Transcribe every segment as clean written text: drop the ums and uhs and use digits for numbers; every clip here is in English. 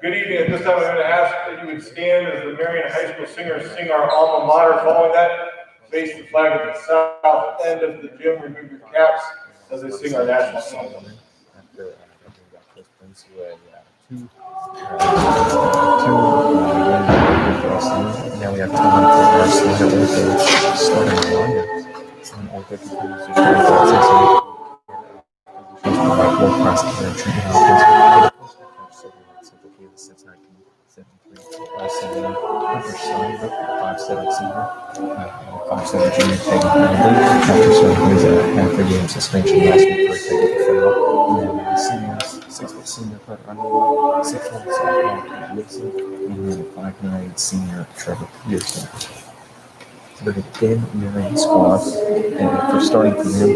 Good evening. At this time, I'm going to ask that you would stand as the Marion High School singers sing our alma mater. Following that, face the flag at the south end of the gym. Remove your caps as they sing our national anthem. Now we have time for our starting line. After game suspension last week for taking the foul. Seniors, 6-foot senior Carter Underwood, 6'1" sophomore Gibson, and then 5'9" senior Trevor Peterson. So the thin Marion squad, for starting from him,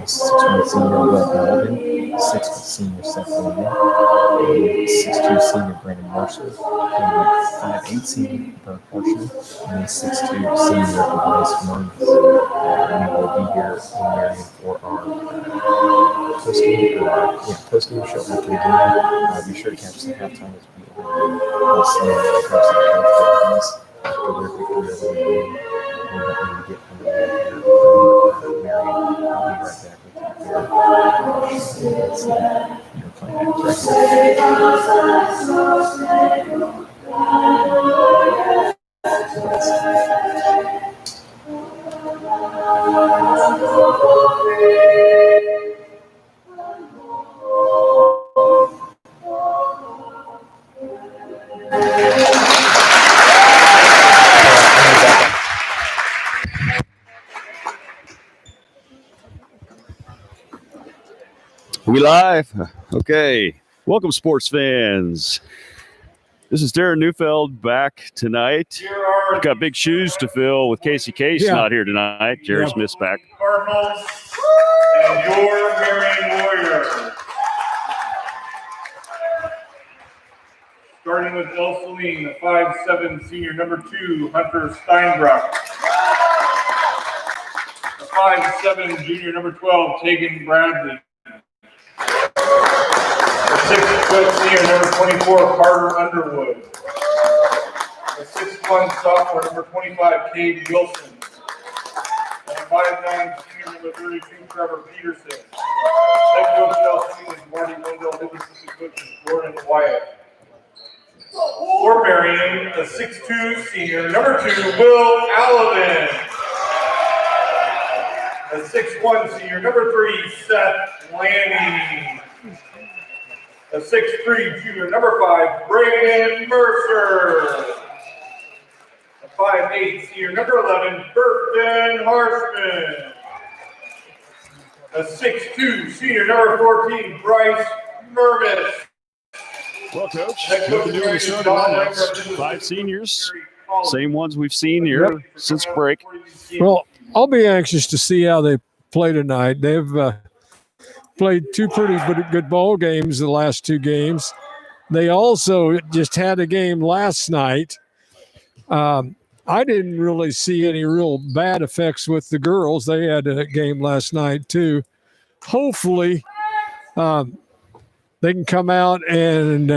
6'1" senior Webb Alvin, 6' senior Seth William, 6'2" senior Brandon Mercer, 5'8" senior Bert Horsham, and 6'2" senior Bryce Murray. We will be here in Marion for our post-game show after the game. Be sure to catch us at halftime as we stand across the court after their victory over the game. We're not going to get underway here in Marion. I'll be right back with you here. You're playing We live? Okay. Welcome, sports fans. This is Darren Neufeld back tonight. We've got big shoes to fill with Casey Case not here tonight. Jerry Smith's back. Cardinals and your Marion Warriors. Starting with Ell Saline, the 5'7" senior, number 2, Hunter Steinbrock. The 5'7" junior, number 12, Tegan Bradley. The 6' senior, number 24, Carter Underwood. The 6'1" sophomore, number 25, Cade Wilson. And the 5'9" senior, number 32, Trevor Peterson. Head coach Ell Saline is Marty Wendell, his assistant coach is Gordon Wyatt. For Marion, the 6'2" senior, number 2, Will Allen. The 6'1" senior, number 3, Seth Lanning. The 6'3" junior, number 5, Brandon Mercer. The 5'8" senior, number 11, Burton Harshman. The 6'2" senior, number 14, Bryce Mermis. Well, Coach, nothing new in the starting lineups. 5 seniors, same ones we've seen here since break. Well, I'll be anxious to see how they play tonight. They've played 2 pretty good ball games the last 2 games. They also just had a game last night. I didn't really see any real bad effects with the girls. They had a game last night too. Hopefully they can come out and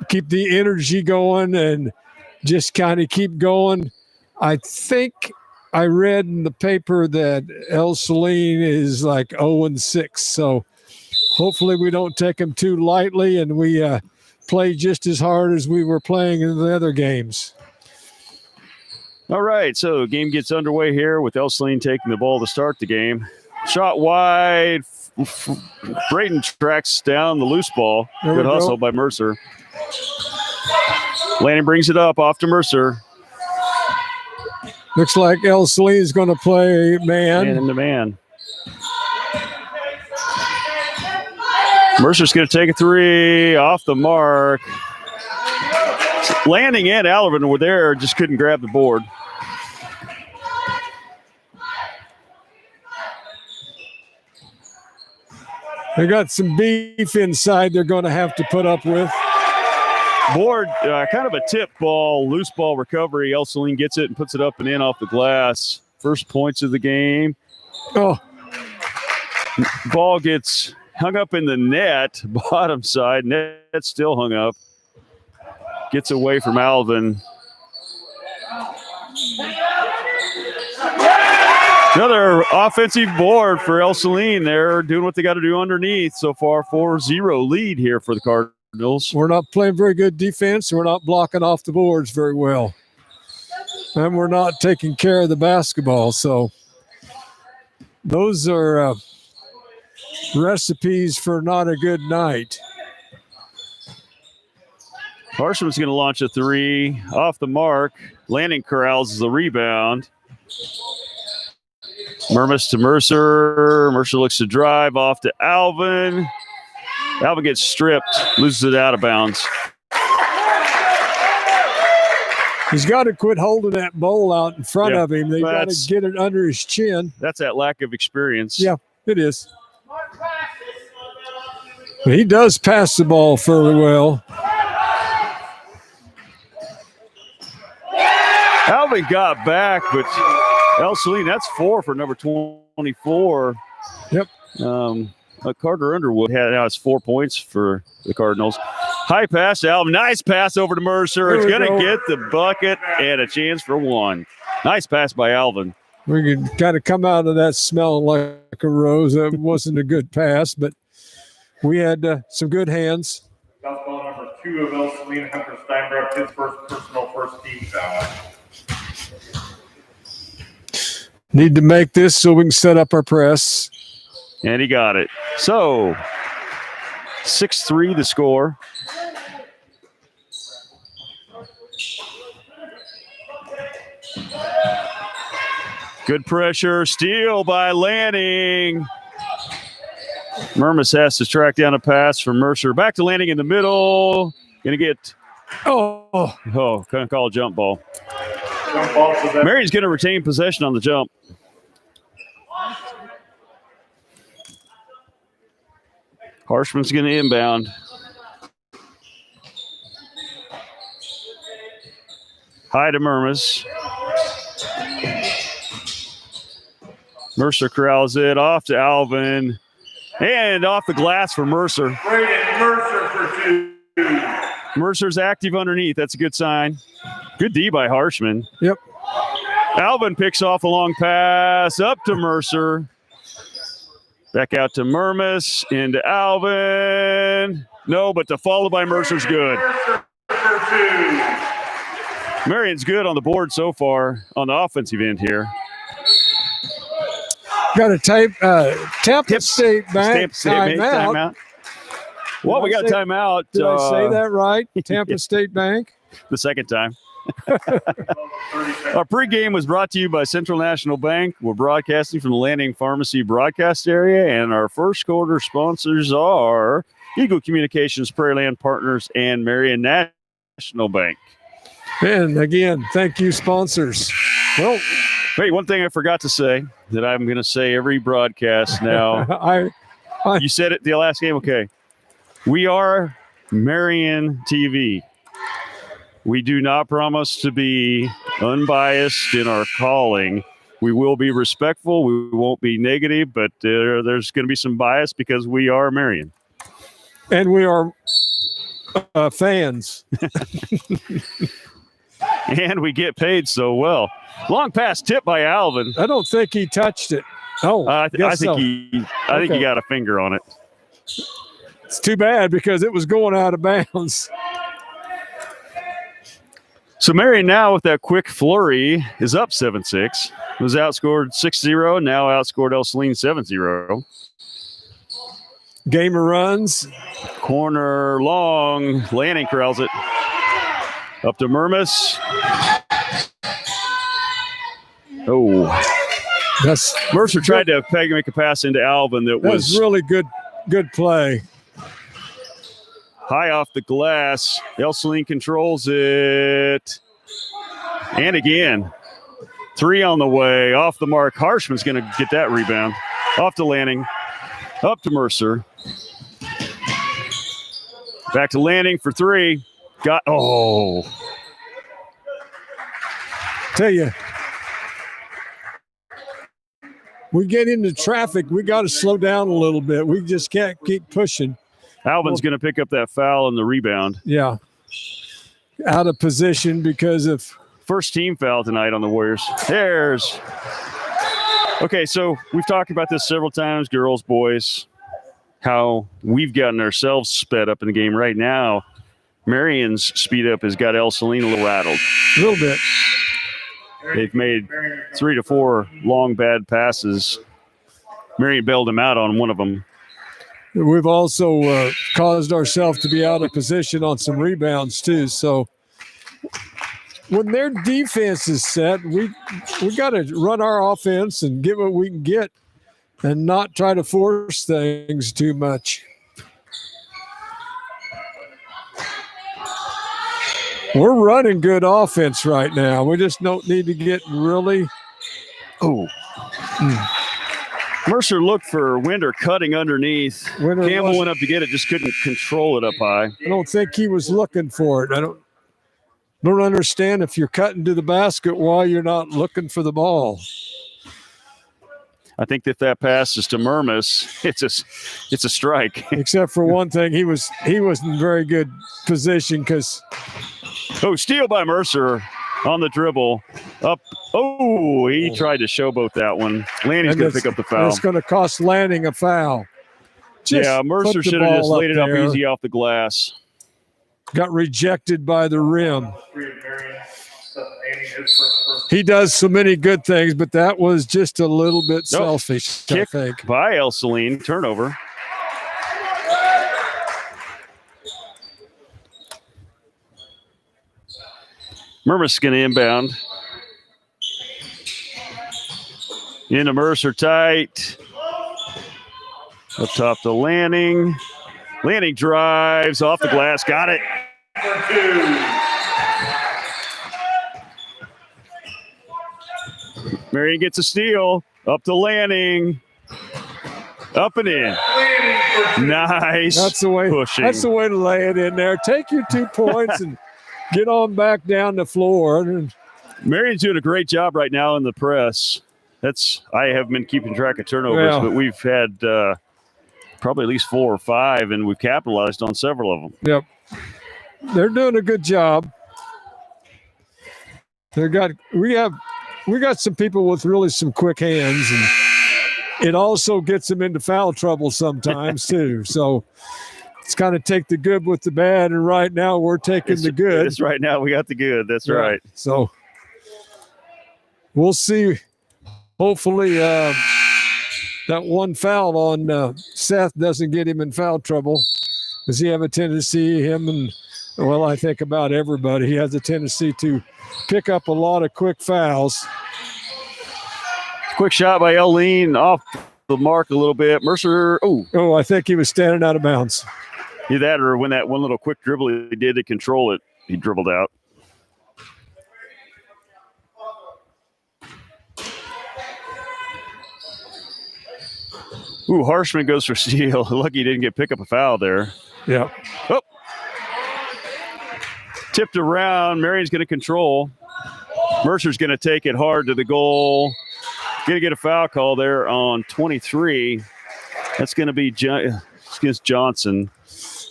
keep the energy going and just kind of keep going. I think I read in the paper that Ell Saline is like 0-6, so hopefully we don't take them too lightly and we play just as hard as we were playing in the other games. All right, so game gets underway here with Ell Saline taking the ball to start the game. Shot wide. Brayton tracks down the loose ball. Good hustle by Mercer. Lanning brings it up off to Mercer. Looks like Ell Saline is going to play man. Man in the man. Mercer's going to take a 3 off the mark. Lanning and Alvin were there, just couldn't grab the board. They got some beef inside they're going to have to put up with. Board, kind of a tip ball, loose ball recovery. Ell Saline gets it and puts it up and in off the glass. First points of the game. Oh, Ball gets hung up in the net, bottom side. Net still hung up. Gets away from Alvin. Another offensive board for Ell Saline. They're doing what they got to do underneath. So far, 4-0 lead here for the Cardinals. we're not playing very good defense. We're not blocking off the boards very well. And we're not taking care of the basketball. So those are recipes for not a good night. Harshman's going to launch a three off the mark. Landing corrals the rebound. Murmas to Mercer. Mercer looks to drive off to Alvin. Alvin gets stripped, loses it out of bounds. He's got to quit holding that bowl out in front of him. They've got to get it under his chin. That's that lack of experience. Yeah, it is. But he does pass the ball fairly well. Alvin got back, but Ell Saline, that's 4 for number 24. Yep. Carter Underwood now has 4 points for the Cardinals. High pass to Alvin. Nice pass over to Mercer. It's going to get the bucket and a chance for one. Nice pass by Alvin. We could kind of come out of that smelling like a rose. It wasn't a good pass, but we had some good hands. Foul ball number 2 of Ell Saline, Hunter Steinbrook, his first personal first team foul. Need to make this so we can set up our press. And he got it. So, 6-3 the score. Good pressure. Steal by Lanning. Murmas has to track down a pass from Mercer. Back to Lanning in the middle. Going to get... couldn't call a jump ball. Jump ball to them. Marion's going to retain possession on the jump. Harshman's going to inbound. High to Murmas. Mercer corrals it off to Alvin. And off the glass for Mercer. Braden Mercer for 2. Mercer's active underneath. That's a good sign. Good D by Harshman. Yep. Alvin picks off a long pass up to Mercer. Back out to Murmas, into Alvin. No, but the follow by Mercer's good. Mercer for 2. Marion's good on the board so far on the offensive end here. Got a Tampa State Bank timeout. Well, we got a timeout. Did I say that right? Tampa State Bank? The second time. Our pregame was brought to you by Central National Bank. We're broadcasting from the Landing Pharmacy broadcast area, and our first quarter sponsors are Eagle Communications, Prairieland Partners, and Marion National Bank. And again, thank you, sponsors. Well, wait, one thing I forgot to say that I'm going to say every broadcast now. You said it the last game? Okay. We are Marion TV. We do not promise to be unbiased in our calling. We will be respectful. We won't be negative, but there's going to be some bias because we are Marion. And we are fans. And we get paid so well. Long pass tip by Alvin. I don't think he touched it. Oh, I think he got a finger on it. It's too bad because it was going out of bounds. So Marion now with that quick flurry is up 7-6. Was outscored 6-0, now outscored Ell Saline 7-0. Gamer runs. Corner long. Lanning corrals it. Up to Murmas. Oh. Mercer tried to make a pass into Alvin that was really good play. High off the glass. Ell Saline controls it. And again, 3 on the way. Off the mark. Harshman's going to get that rebound. Off to Lanning. Up to Mercer. Back to Lanning for three. Tell you, we get into traffic, we got to slow down a little bit. We just can't keep pushing. Alvin's going to pick up that foul and the rebound. Yeah. Out of position because of first team foul tonight on the Warriors. Okay, so we've talked about this several times, girls, boys, how we've gotten ourselves sped up in the game right now. Marion's speed up has got Ell Saline a little rattled. A little bit. They've made 3 to 4 long bad passes. Marion bailed him out on one of them. We've also caused ourselves to be out of position on some rebounds too. So when their defense is set, we got to run our offense and get what we can get and not try to force things too much. We're running good offense right now. We just don't need to get really. Mercer looked for Winder cutting underneath. Campbell went up to get it, just couldn't control it up high. I don't think he was looking for it. I don't understand if you're cutting to the basket why you're not looking for the ball. I think if that pass is to Murmas, it's a strike. Except for one thing, he was in very good position because. Steal by Mercer on the dribble. Up. He tried to showboat that one. Lanning's going to pick up the foul. It's going to cost Lanning a foul. Mercer should have just laid it up easy off the glass. Got rejected by the rim. He does so many good things, but that was just a little bit selfish, I think. By Ell Saline. Turnover. Murmas going to inbound. Into Mercer tight. Up top to Lanning. Lanning drives off the glass. Got it. Marion gets a steal. Up to Lanning. Up and in. Nice. That's the way. Pushing. That's the way to lay it in there. Take your 2 points and get on back down the floor. Marion's doing a great job right now in the press. I have been keeping track of turnovers, but we've had probably at least 4 or 5, and we've capitalized on several of them. Yep. They're doing a good job. We got some people with really some quick hands, and it also gets them into foul trouble sometimes too. So it's kind of take the good with the bad, and right now we're taking the good. It's right now we got the good. That's right. So we'll see. Hopefully that one foul on Seth doesn't get him in foul trouble, because he have a tendency, I think about everybody, he has a tendency to pick up a lot of quick fouls. Quick shot by Ell Saline off the mark a little bit. Mercer, I think he was standing out of bounds. Either that or when that one little quick dribble he did to control it, he dribbled out. Harshman goes for steal. Lucky he didn't pick up a foul there. Yeah. Tipped around. Marion's going to control. Mercer's going to take it hard to the goal. Going to get a foul call there on 23. That's going to be against Johnson.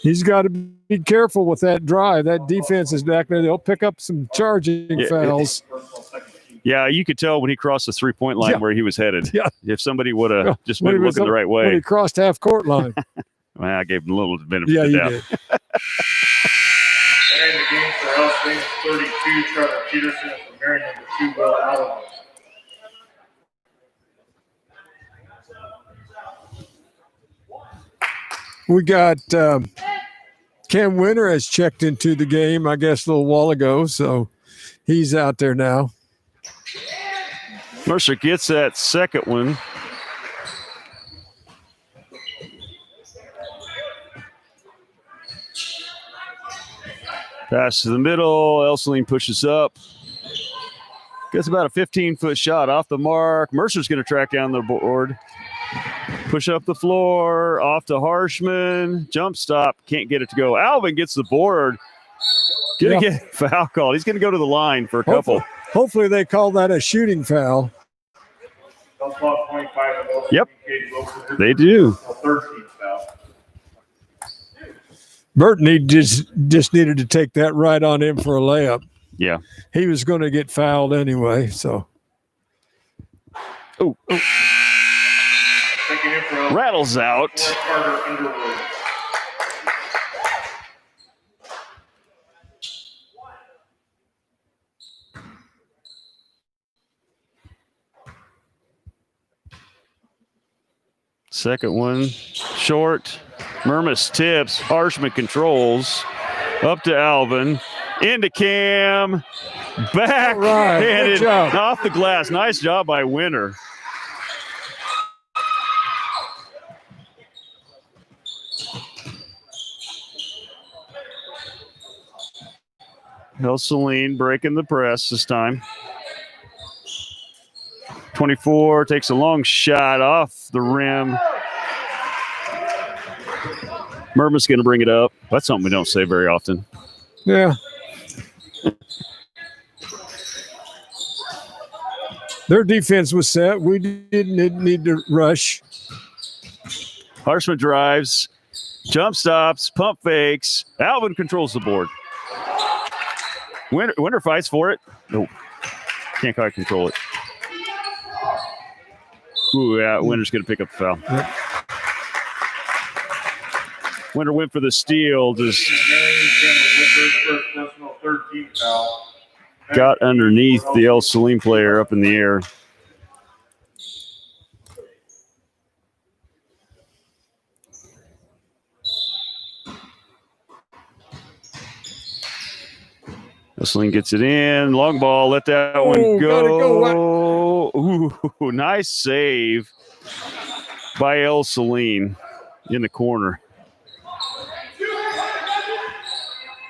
He's got to be careful with that drive. That defense is back there. They'll pick up some charging fouls. Yeah, you could tell when he crossed the three-point line where he was headed. Yeah. If somebody would have just been looking the right way. When he crossed half-court line. Well, I gave him a little bit of the doubt. Did. And the game for Ell Saline 32, Trevor Peterson, and for Marion, number 2, Will Allen. We got Cam Winter has checked into the game, I guess, a little while ago, so he's out there now. Mercer gets that second one. Pass to the middle. Ell Saline pushes up. Gets about a 15-foot shot off the mark. Mercer's going to track down the board. Push up the floor, off to Harshman. Jump stop, can't get it to go. Alvin gets the board. Gonna get a foul called. He's going to go to the line for a couple. Hopefully they call that a shooting foul. Yep, they do. 13th foul. Burton just needed to take that right on him for a layup. Yeah. He was going to get fouled anyway, so. Oh. Rattles out. Carter Underwood. Second one, short. Murmas tips. Harshman controls. Up to Alvin. Into Cam. Back. Right. Handed Good job. off the glass. Nice job by Winter. Ell Saline breaking the press this time. 24 takes a long shot off the rim. Murma's going to bring it up. That's something we don't say very often. Yeah. Their defense was set. We didn't need to rush. Harshman drives, jump stops, pump fakes. Alvin controls the board. Winter fights for it. Nope. Can't quite control it. Ooh, yeah, Winter's going to pick up the foul. Yep. Winter went for the steal. Just got underneath the Ell Saline player up in the air. Ell Saline gets it in. Long ball. Let that one go. Ooh, nice save by Ell Saline in the corner.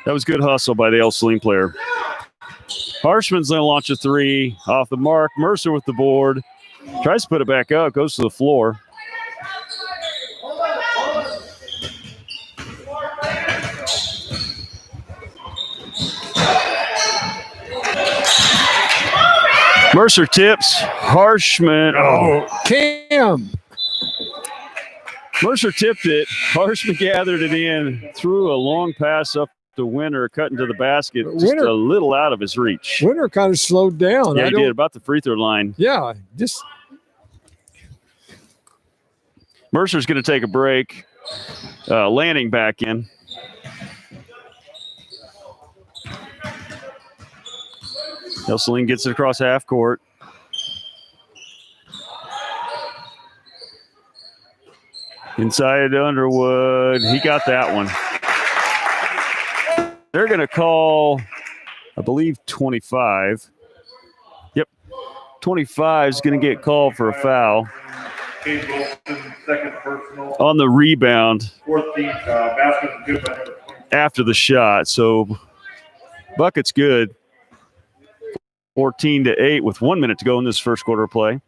That was good hustle by the Ell Saline player. Harshman's going to launch a three off the mark. Mercer with the board. Tries to put it back up. Goes to the floor. Mercer tips. Harshman. Oh, Cam. Mercer tipped it. Harshman gathered it in. Threw a long pass up to Winter, cutting to the basket. Just a little out of his reach. Winter kind of slowed down. Yeah, he did. About the free throw line. Yeah, just. Mercer's going to take a break. Lanning back in. Ell Saline gets it across half court. Inside Underwood. He got that one. They're going to call, I believe, 25. Yep. 25 is going to get called for a foul. On the rebound. After the shot. So bucket's good. 14-8 with 1 minute to go in this first quarter of play.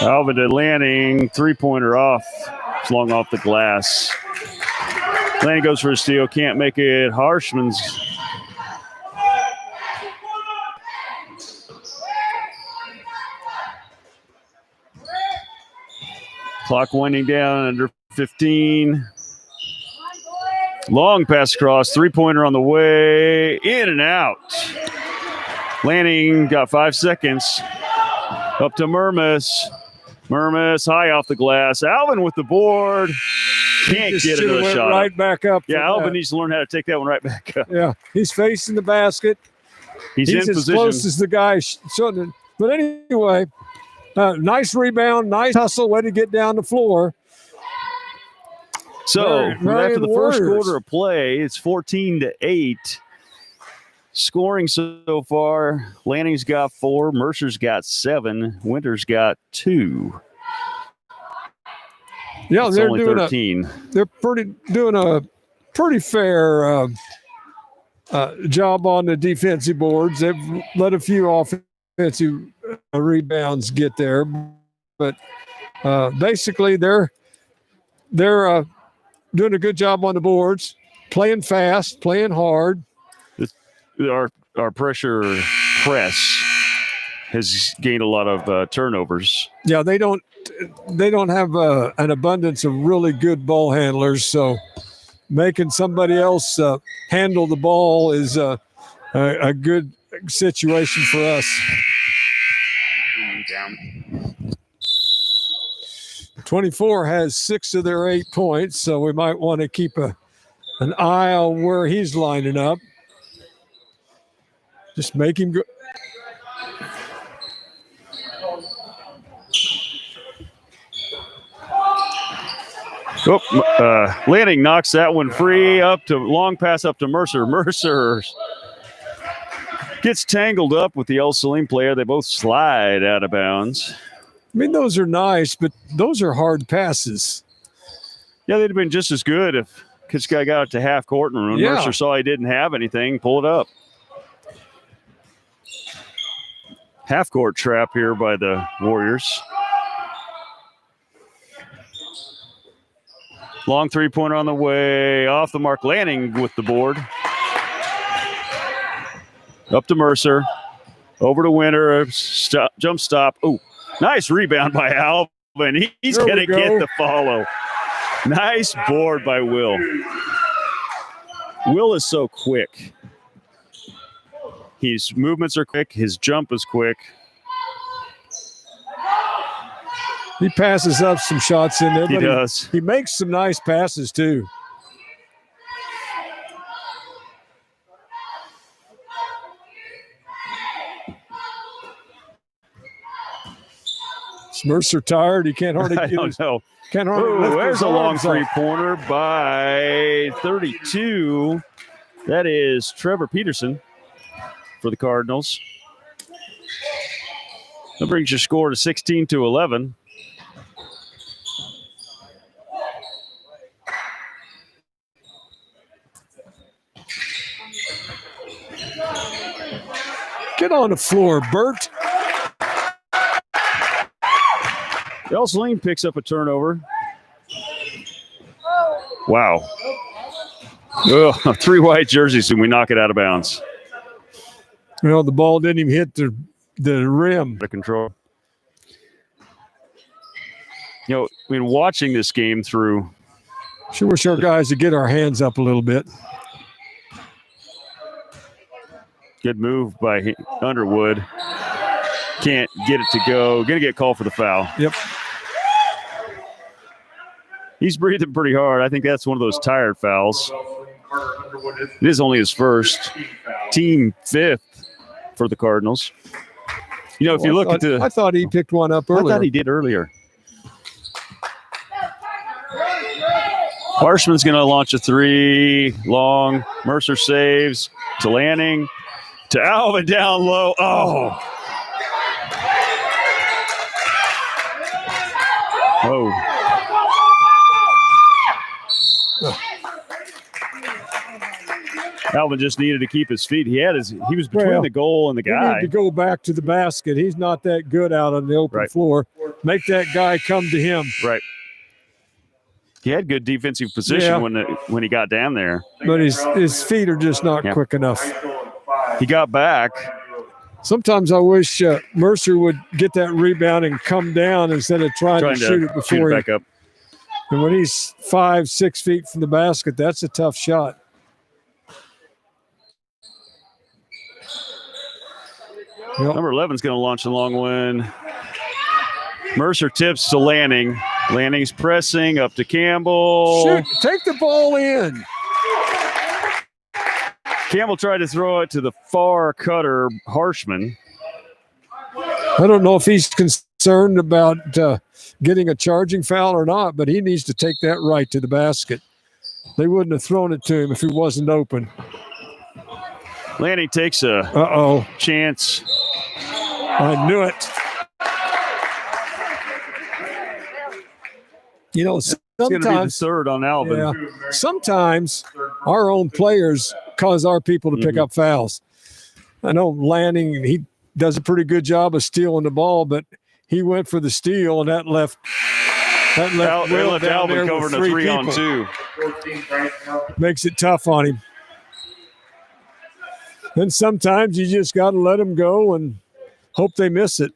Alvin to Lanning, three-pointer off. It's long off the glass. Lanning goes for a steal, can't make it. Harshman's. Clock winding down, under 15. Long pass across, three-pointer on the way, in and out. Lanning got 5 seconds. Up to Murmas. Murmas high off the glass. Alvin with the board. Can't get another shot. Right back up. Yeah, Alvin needs to learn how to take that one right back up. Yeah, he's facing the basket. He's in as position. Close as the guy shooting it. But anyway, nice rebound, nice hustle, way to get down the floor. So after Marion the first Warriors. quarter of play, it's 14-8. Scoring so far, Lanning's got 4, Mercer's got 7, Winter's got 2. Yeah, It's they're only doing 13. they're doing a pretty fair job on the defensive boards. They've let a few offensive rebounds get there, but basically they're doing a good job on the boards, playing fast, playing hard. Our pressure press has gained a lot of turnovers. Yeah, they don't have an abundance of really good ball handlers, so making somebody else handle the ball is a good situation for us. 24 has 6 of their 8 points, so we might want to keep an eye on where he's lining up. Just make him go. Lanning knocks that one free. Long pass up to Mercer. Mercer gets tangled up with the Ell Saline player. They both slide out of bounds. I mean, those are nice, but those are hard passes. Yeah, they'd have been just as good if this guy got it to half court and when Mercer saw he didn't have anything, pull it up. Half court trap here by the Warriors. Long three-pointer on the way. Off the mark. Lanning with the board. Up to Mercer. Over to Winter. Jump stop. Oh, nice rebound by Alvin. He's going to get the follow. Nice board by Will. Will is so quick. His movements are quick. His jump is quick. He passes up some shots in there. He does. He makes some nice passes, too. Is Mercer tired? He can't hardly I get don't know. Can't hardly lift There's his a long arms up. three-pointer by 32. That is Trevor Peterson for the Cardinals. That brings your score to 16-11. Get on the floor, Bert. Ell Saline picks up a turnover. Wow. Ugh, 3 white jerseys and we knock it out of bounds. Well, the ball didn't even hit the rim. The control. You know, I mean, watching this game through. Sure wish our guys would get our hands up a little bit. Good move by Underwood. Can't get it to go. Going to get called for the foul. Yep. He's breathing pretty hard. I think that's one of those tired fouls. It is only his first. Team 5th for the Cardinals. You know, if you look at the... I thought he picked one up earlier. I thought he did earlier. Harshman's going to launch a 3. Long. Mercer saves. To Lanning. To Alvin down low. Oh. Oh. Alvin just needed to keep his feet. He was between the goal and the guy. He need to go back to the basket. He's not that good out on the open floor. Make that guy come to him. Right. He had good defensive position when he got down there. But his feet are just not quick enough. He got back. Sometimes I wish Mercer would get that rebound and come down instead of trying to shoot it before back up. And when he's 5-6 feet from the basket, that's a tough shot. Yep. Number 11 is going to launch a long one. Mercer tips to Lanning. Lanning's pressing up to Campbell. Shoot, take the ball in. Campbell tried to throw it to the far cutter, Harshman. I don't know if he's concerned about getting a charging foul or not, but he needs to take that right to the basket. They wouldn't have thrown it to him if he wasn't open. Lanning takes a chance. I knew it. You know, It's going to be the sometimes, third on Alvin. yeah, sometimes our own players cause our people to pick up fouls. I know Lanning, he does a pretty good job of stealing the ball, but he went for the steal, and that left Will down Alvin there covering with a 3 3-on-2. 14 right now. Makes it tough on him. And sometimes you just got to let them go and hope they miss it.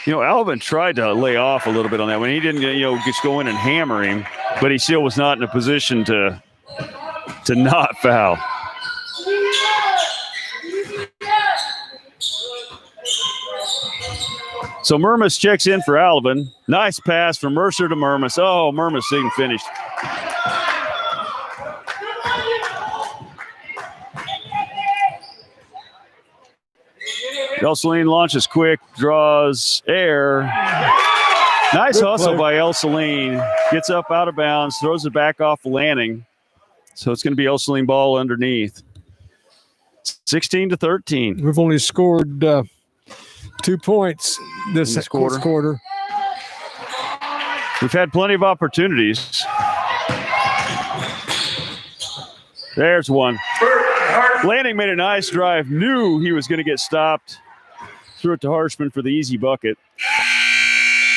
You know, Alvin tried to lay off a little bit on that one. He didn't, just go in and hammer him, but he still was not in a position to not foul. So Murmas checks in for Alvin. Nice pass from Mercer to Murmas. Oh, Murmas didn't finish. Ell Saline launches quick, draws air. Nice Good hustle play by Ell Saline. Gets up out of bounds, throws it back off Lanning. So it's going to be Ell Saline ball underneath. 16-13. We've only scored 2 points this quarter. We've had plenty of opportunities. There's one. Lanning made a nice drive, knew he was going to get stopped. Threw it to Harshman for the easy bucket.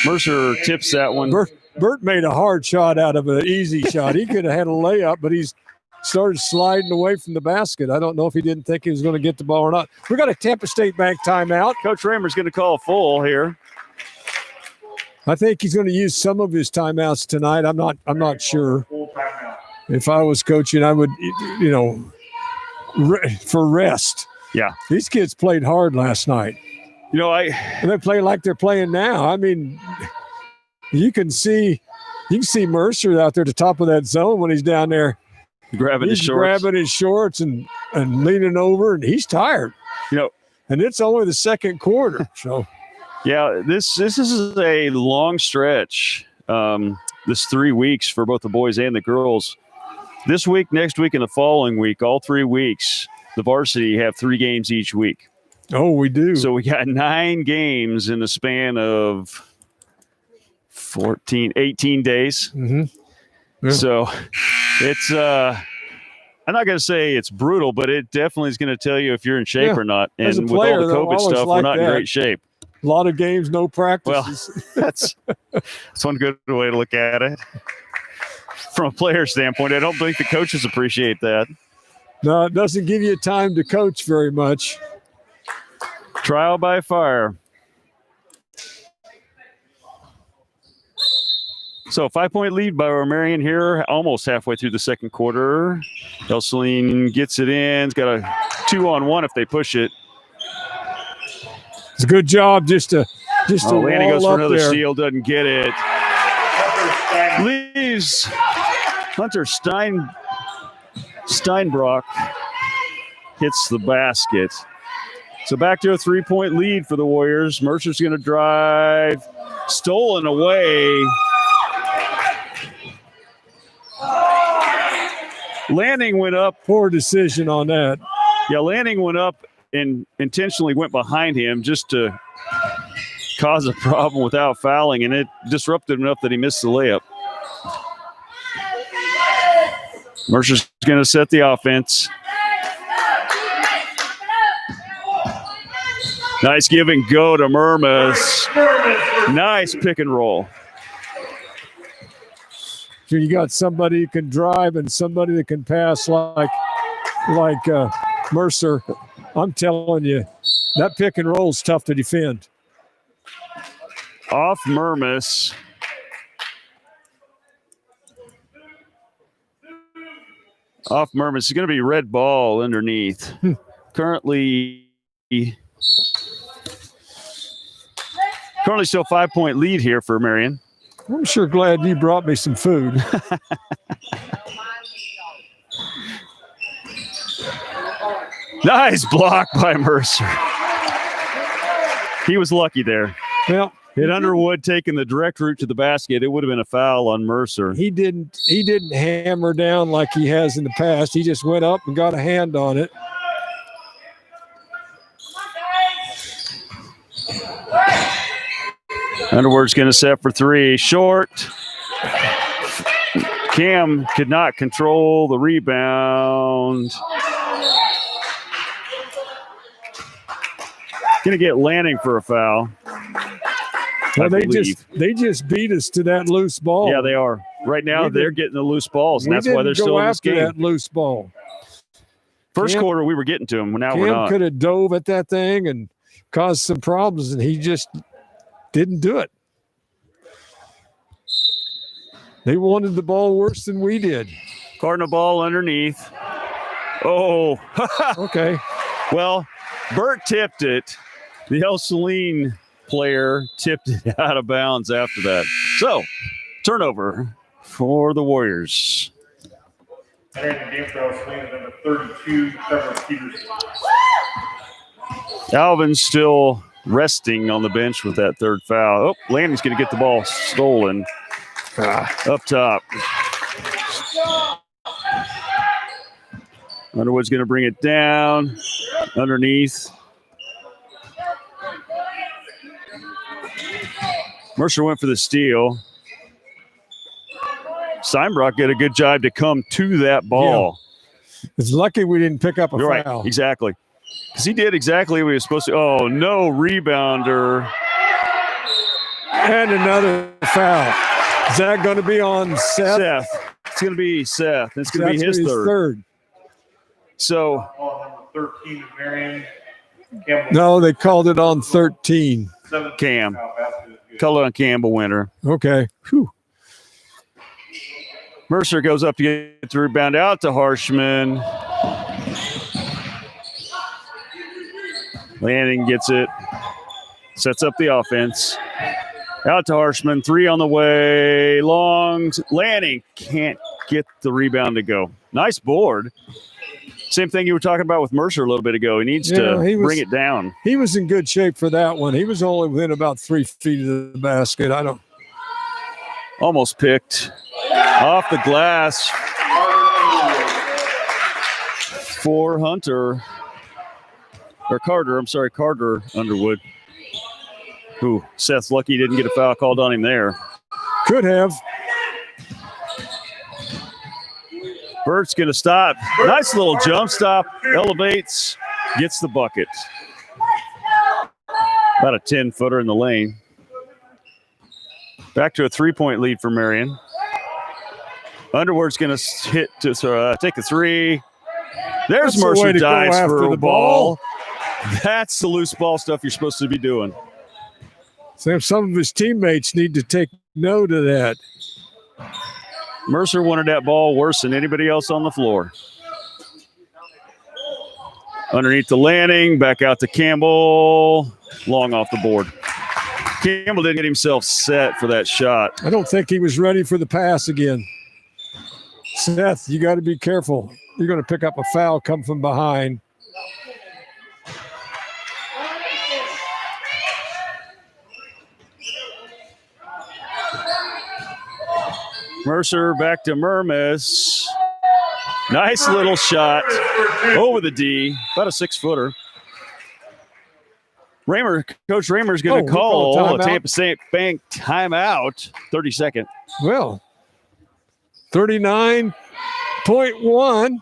Mercer tips that one. Bert made a hard shot out of an easy shot. He could have had a layup, but he's started sliding away from the basket. I don't know if he didn't think he was going to get the ball or not. We got a Tampa State Bank timeout. Coach Raymer's going to call a full here. I think he's going to use some of his timeouts tonight. I'm not sure. Full timeout. If I was coaching, I would, for rest. Yeah. These kids played hard last night. And they play like they're playing now. I mean, you can see Mercer out there at the top of that zone when he's down there. Grabbing his shorts and leaning over, and he's tired. And it's only the second quarter. So, yeah, this is a long stretch. This 3 weeks for both the boys and the girls. This week, next week, and the following week, all 3 weeks, the varsity have 3 games each week. Oh, we do. So we got 9 games in the span of 18 days. Mm-hmm. Yeah. So it's I'm not going to say it's brutal, but it definitely is going to tell you if you're in shape or not. And As a with player, all the COVID stuff, we're not in great shape. A lot of games, no practices. Well, that's one good way to look at it. From a player standpoint, I don't think the coaches appreciate that. No, it doesn't give you time to coach very much. Trial by fire. So 5-point lead by Marion here, almost halfway through the second quarter. Ell Saline gets it in. It's got a 2-on-1 if they push it. It's a good job just to Lanning goes for another there. steal, doesn't get it. Leaves Hunter Steinbrock hits the basket. So back to a 3-point lead for the Warriors. Mercer's going to drive. Stolen away. Lanning went up. Poor decision on that. Yeah, Lanning went up and intentionally went behind him just to cause a problem without fouling, and it disrupted him enough that he missed the layup. Mercer's going to set the offense. Nice give and go to Murmas. Nice pick and roll. So you got somebody who can drive and somebody that can pass like Mercer. I'm telling you, that pick and roll is tough to defend. Off Murmas. Off Murmas. It's going to be red ball underneath. Currently still 5-point lead here for Marion. I'm sure glad you brought me some food. Nice block by Mercer. He was lucky there. Well, Had Underwood taken the direct route to the basket, it would have been a foul on Mercer. he didn't hammer down like he has in the past. He just went up and got a hand on it. Underwood's going to set for three. Short. Cam could not control the rebound. Going to get Lanning for a foul. Well, they just beat us to that loose ball. Yeah, they are. Right now, they're getting the loose balls, and that's why they're still in this game. That loose ball. First quarter, we were getting to him. Now we're not. Cam could have dove at that thing and caused some problems, and he just didn't do it. They wanted the ball worse than we did. Cardinal ball underneath. Oh. Okay. Well, Burt tipped it. The Ell Saline player tipped it out of bounds after that. So, turnover for the Warriors. Entering the game for Ell Saline, number 32, Trevor Peterson. Alvin's still resting on the bench with that third foul. Oh, Landon's going to get the ball stolen up top. Underwood's going to bring it down underneath. Mercer went for the steal. Steinbrock did a good job to come to that ball. Yeah. It's lucky we didn't pick up a You're foul. right, exactly. Because he did exactly what he was supposed to. Oh, no rebounder. And another foul. Is that going to be on Seth? It's going to be Seth. It's going to be his third. So, number 13, Marion. Campbell. No, they called it on 13. Cam. Color on Campbell winner. Okay. Whew. Mercer goes up to get the rebound out to Harshman. Lanning gets it. Sets up the offense. Out to Harshman. Three on the way. Long. Lanning can't get the rebound to go. Nice board. Same thing you were talking about with Mercer a little bit ago. He needs to bring it down. He was in good shape for that one. He was only within about 3 feet of the basket. Almost picked off the glass for Hunter. Or Carter. I'm sorry, Carter Underwood. Ooh, Seth's lucky he didn't get a foul called on him there. Could have. Burt's going to stop. Nice little jump stop. Elevates. Gets the bucket. About a 10-footer in the lane. Back to a 3-point lead for Marion. Underwood's going to take a three. There's That's Mercer dives for the ball. That's the loose ball stuff you're supposed to be doing. So some of his teammates need to take note of that. Mercer wanted that ball worse than anybody else on the floor. Underneath the Lanning, back out to Campbell. Long off the board. Campbell didn't get himself set for that shot. I don't think he was ready for the pass again. Seth, you got to be careful. You're going to pick up a foul, come from behind. Mercer back to Mermis. Nice little shot over the D. About a 6-footer. Coach Raymer's going to call a Tampa State Bank timeout. 30-second. Well, 39.1.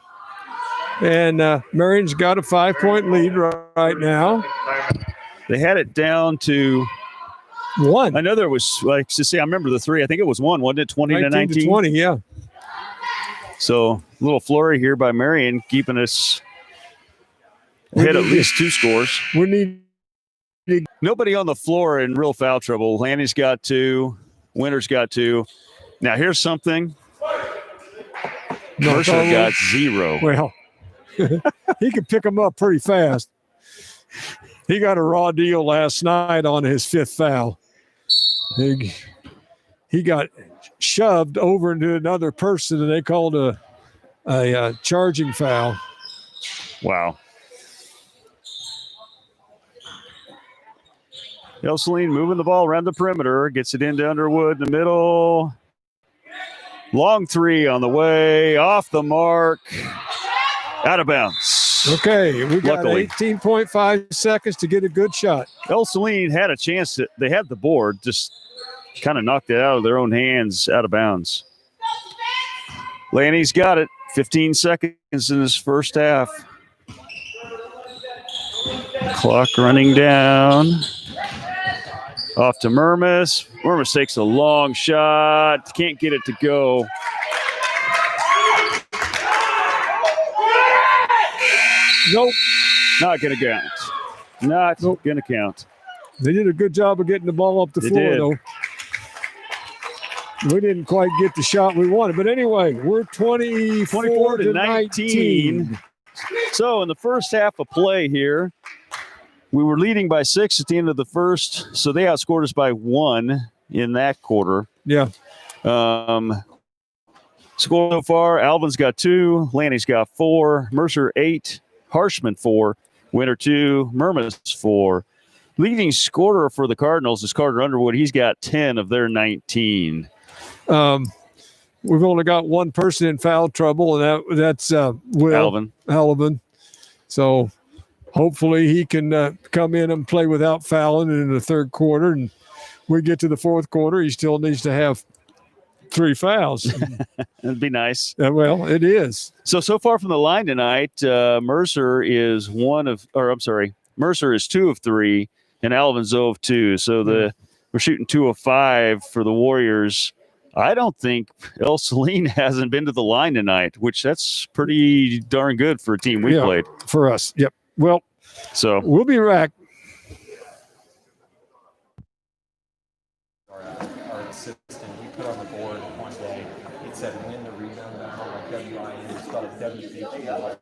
And Marion's got a 5-point lead right now. They had it down to 1. I know there was, like, to see, I remember the three. I think it was 1, wasn't it? 20 to 19? 20, yeah. So a little flurry here by Marion, keeping us ahead at least 2 scores. We need nobody on the floor in real foul trouble. Lanny's got 2. Winter's got 2. Now here's something. Mercer got 0. Well, he could pick them up pretty fast. He got a raw deal last night on his 5th foul. He got shoved over into another person, and they called a charging foul. Wow. Ell Saline moving the ball around the perimeter, gets it into Underwood in the middle. Long three on the way, off the mark, out of bounds. Okay, we got Luckily. 18.5 seconds to get a good shot. Ell Saline had a chance. They had the board, just kind of knocked it out of their own hands, out of bounds. Lanny's got it. 15 seconds in his first half. Clock running down. Off to Murmas. Murmas takes a long shot. Can't get it to go. Nope. Not going to count. Not going to count. They did a good job of getting the ball up the They floor, did. though. We didn't quite get the shot we wanted. But anyway, we're 24 to 19. So in the first half of play here, we were leading by 6 at the end of the first. So they outscored us by 1 in that quarter. Yeah. Score so far, Alvin's got 2, Lanny's got 4, Mercer 8, Harshman 4, Winter 2, Murmas 4. Leading scorer for the Cardinals is Carter Underwood. He's got 10 of their 19. We've only got one person in foul trouble, and that's Will Alvin. So hopefully he can come in and play without fouling in the third quarter. And we get to the fourth quarter, he still needs to have 3 fouls. That'd be nice. Well, it is. So far from the line tonight, Mercer is 2 of 3, and Alvin's 0 of 2. So we're shooting 2 of 5 for the Warriors. I don't think Ell Saline hasn't been to the line tonight, which that's pretty darn good for a team we played. For us. Yep. Well, so we'll be back. Our assistant, we put on the board one day, it said win the rebound battle, like W-I-N, it's spelled W-H-E-L.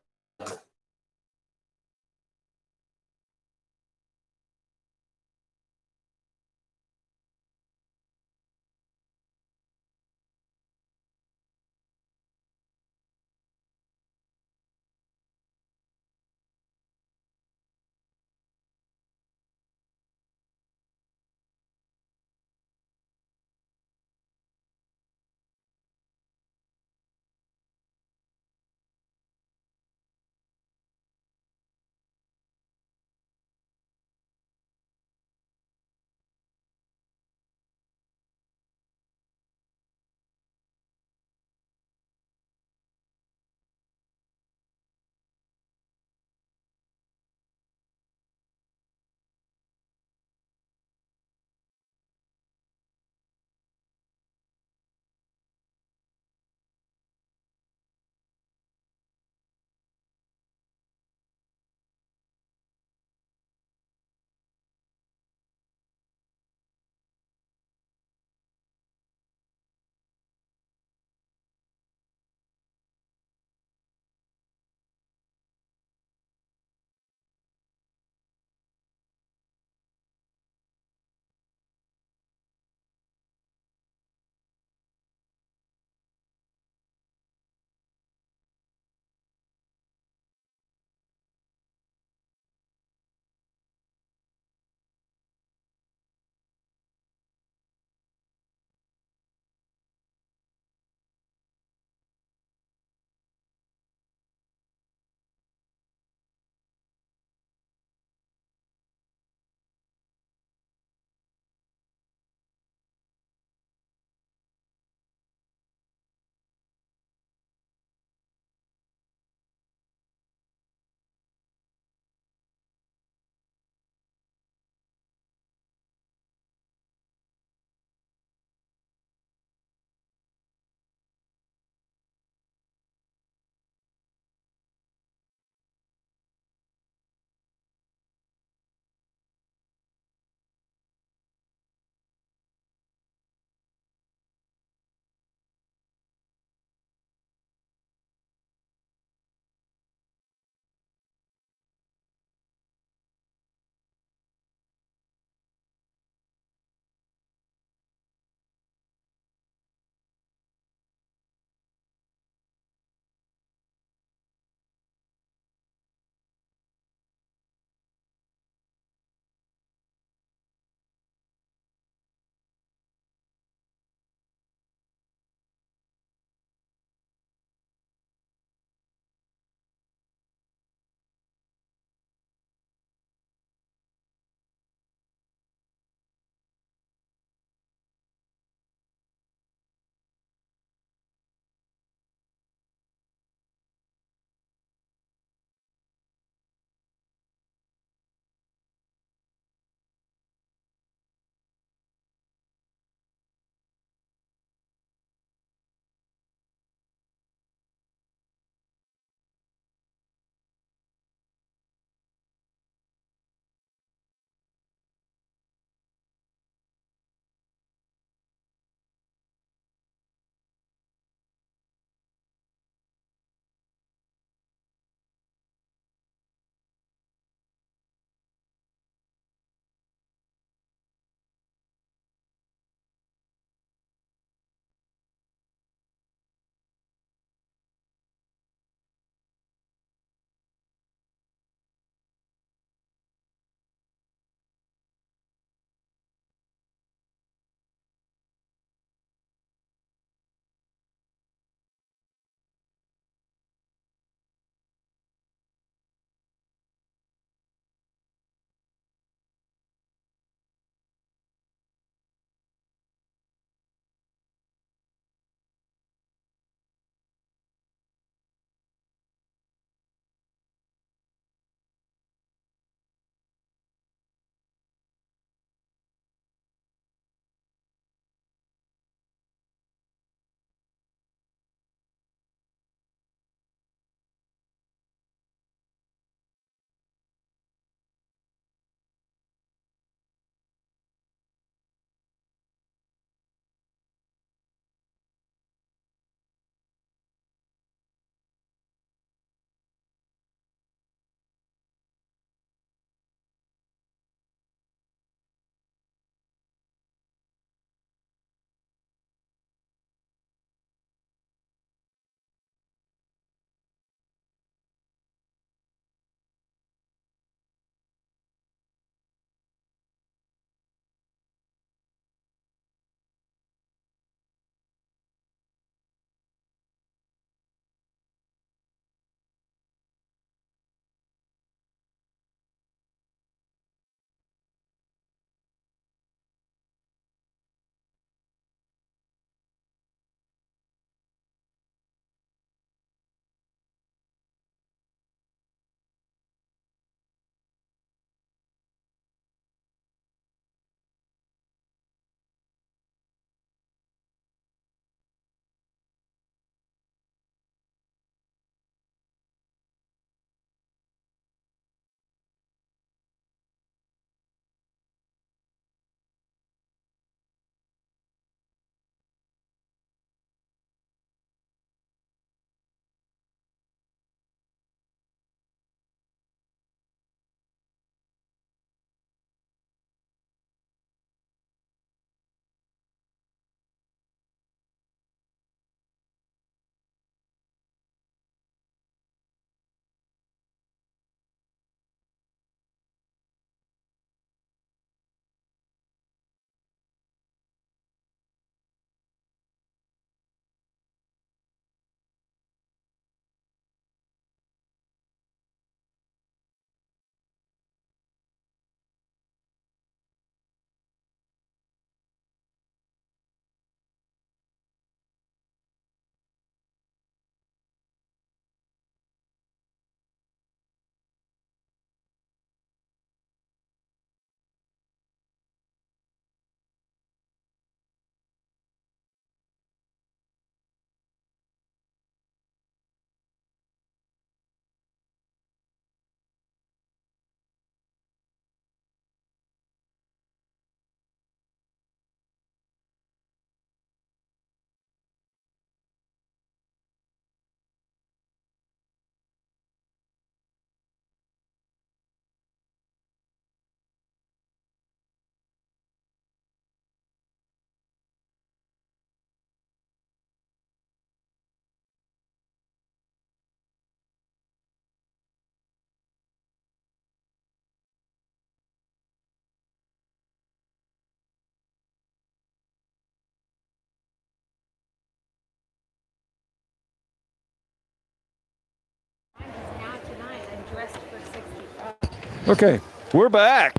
Okay. We're back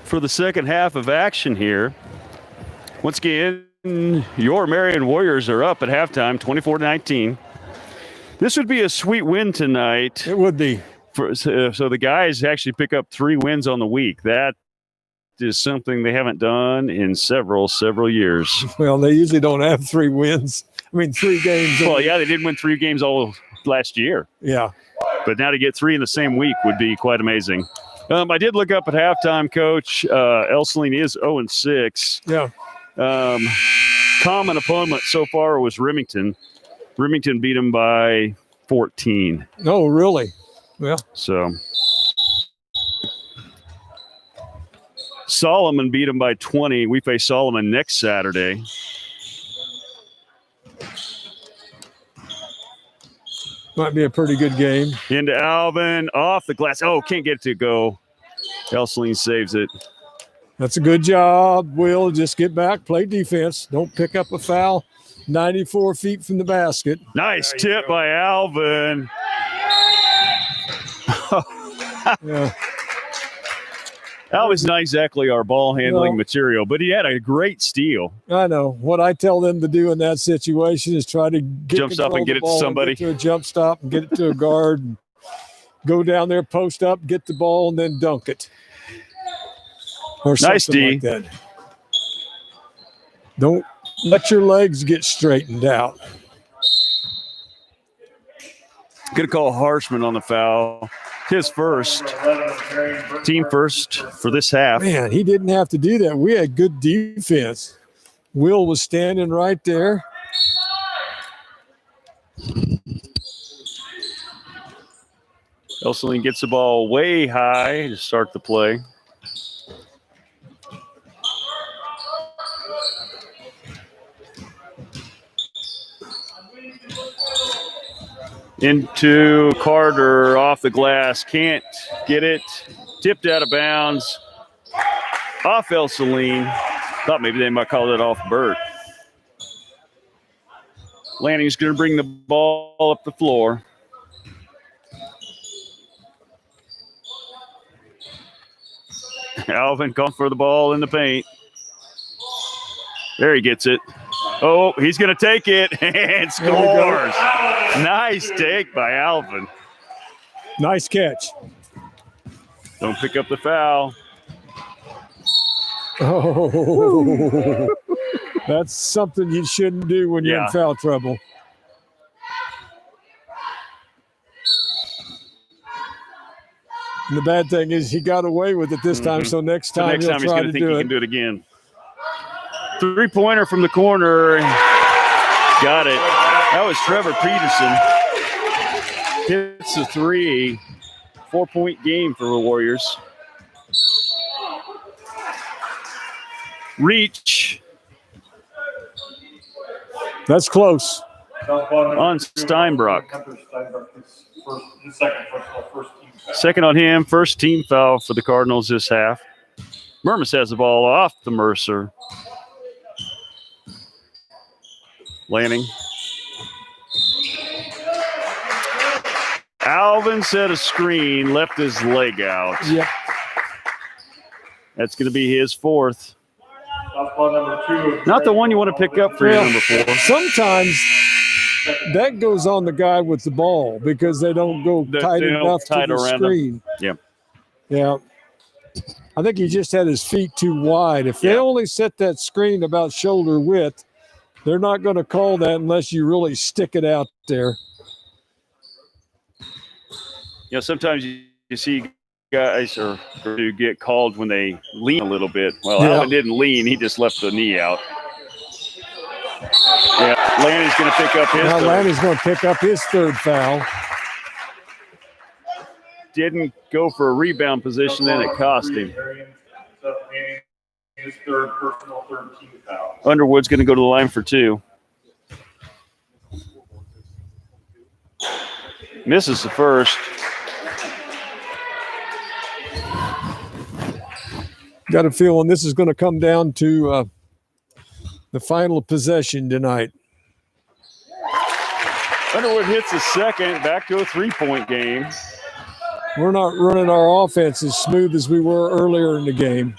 for the second half of action here. Once again, your Marion Warriors are up at halftime, 24-19. This would be a sweet win tonight. It would be. So the guys actually pick up 3 wins on the week. That is something they haven't done in several years. Well, they usually don't have 3 wins. I mean, 3 games. Well, yeah, they didn't win 3 games all last year. Yeah. But now to get 3 in the same week would be quite amazing. I did look up at halftime, Coach. Ell Saline is 0-6. Yeah. Common opponent so far was Remington. Remington beat them by 14. No, really? Well. So Solomon beat them by 20. We face Solomon next Saturday. Might be a pretty good game. Into Alvin, off the glass. Oh, can't get it to go. Ell Saline saves it. That's a good job, Will. Just get back, play defense. Don't pick up a foul 94 feet from the basket. Nice tip by Alvin. Yeah. Alvin's not exactly our ball handling material, but he had a great steal. I know. What I tell them to do in that situation is try to jump stop and get it to somebody. Get to a jump stop and get it to a guard. And go down there, post up, get the ball, and then dunk it. Or nice something D. like that. Don't let your legs get straightened out. Gonna call Harshman on the foul. His first. Team first for this half. Man, he didn't have to do that. We had good defense. Will was standing right there. Ell Saline gets the ball way high to start the play. Into Carter, off the glass, can't get it. Tipped out of bounds. Off Ell Saline. Thought maybe they might call it off Burt. Lanning's going to bring the ball up the floor. Alvin going for the ball in the paint. There he gets it. Oh, he's going to take it and scores. Nice take by Alvin. Nice catch. Don't pick up the foul. Oh, that's something you shouldn't do when you're in foul trouble. And the bad thing is he got away with it this time, so next time he's going to think he can do it. it again. 3-pointer from the corner. Got it. That was Trevor Peterson. Hits the 3. 4-point game for the Warriors. Reach. That's close. On Steinbrook. Second on him. First team foul for the Cardinals this half. Murmas has the ball off the Mercer. Lanning. Alvin set a screen, left his leg out. Yep. That's going to be his 4th. Number 2. Not the one you want to pick up for your number 4. Sometimes that goes on the guy with the ball because they don't go tight enough to the screen. Yeah. Yeah. I think he just had his feet too wide. If they only set that screen about shoulder width, they're not going to call that unless you really stick it out there. You know, sometimes you see guys or do get called when they lean a little bit. Well, Alvin didn't lean. He just left the knee out. Yeah, Lanny's going to pick up his third. Lanny's going to pick up his 3rd foul. Didn't go for a rebound position, and it cost him. His 3rd personal 3rd team foul. Underwood's going to go to the line for 2. Misses the first. Got a feeling this is going to come down to the final possession tonight. Underwood hits the second, back to a 3-point game. We're not running our offense as smooth as we were earlier in the game.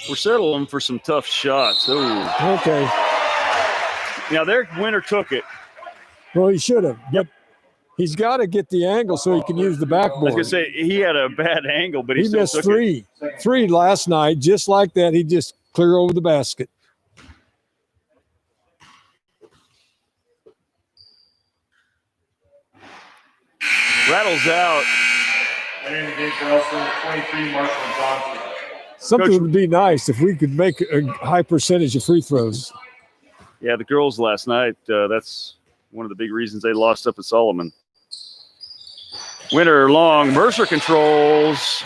We're settling for some tough shots. Ooh. Okay. Now, their winner took it. Well, he should have. But he's got to get the angle so he can use the I backboard. was going to say, he had a bad angle, but he He still missed took three. Three last night, just like that. He just clear over the basket. Rattles out. Entering the game for Ell Saline, 23, Marshall Johnson. Something Coach- would be nice if we could make a high percentage of free throws. Yeah, the girls last night, that's one of the big reasons they lost up at Solomon. Winter long. Mercer controls.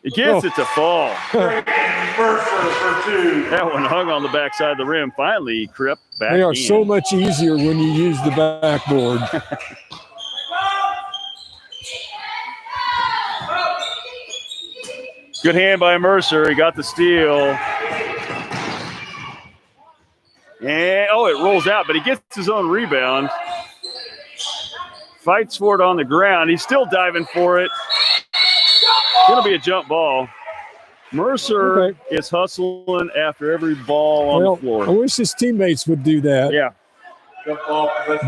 He gets it to fall. Mercer for 2. That one hung on the backside of the rim. Finally, crept back They are in. so much easier when you use the backboard. Good hand by Mercer. He got the steal. And, it rolls out, but he gets his own rebound. Fights for it on the ground. He's still diving for it. Going to be a jump ball. Mercer is hustling after every ball on the floor. I wish his teammates would do that. Yeah.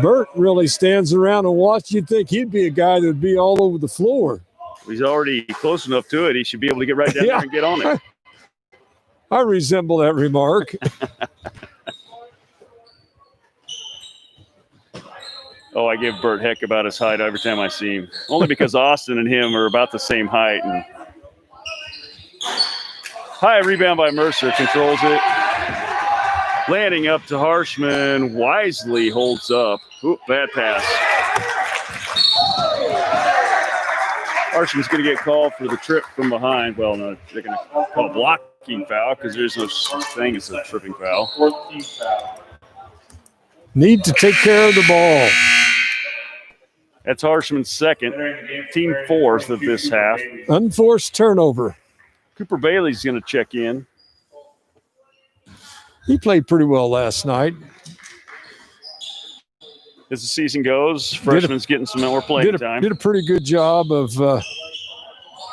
Bert really stands around and watches. You'd think he'd be a guy that would be all over the floor. He's already close enough to it. He should be able to get right down there and get on it. I resemble that remark. Oh, I give Bert heck about his height every time I see him. Only because Austin and him are about the same height. And high rebound by Mercer, controls it. Landing up to Harshman, wisely holds up. Oop, bad pass. Harshman's going to get called for the trip from behind. Well, no, they're going to call a blocking foul because there's no such thing as a tripping foul. 14th foul. Need to take care of the ball. That's Harshman's second, team fourth of this half. Unforced turnover. Cooper Bailey's going to check in. He played pretty well last night. As the season goes, freshman's getting some more playing time. Did a pretty good job of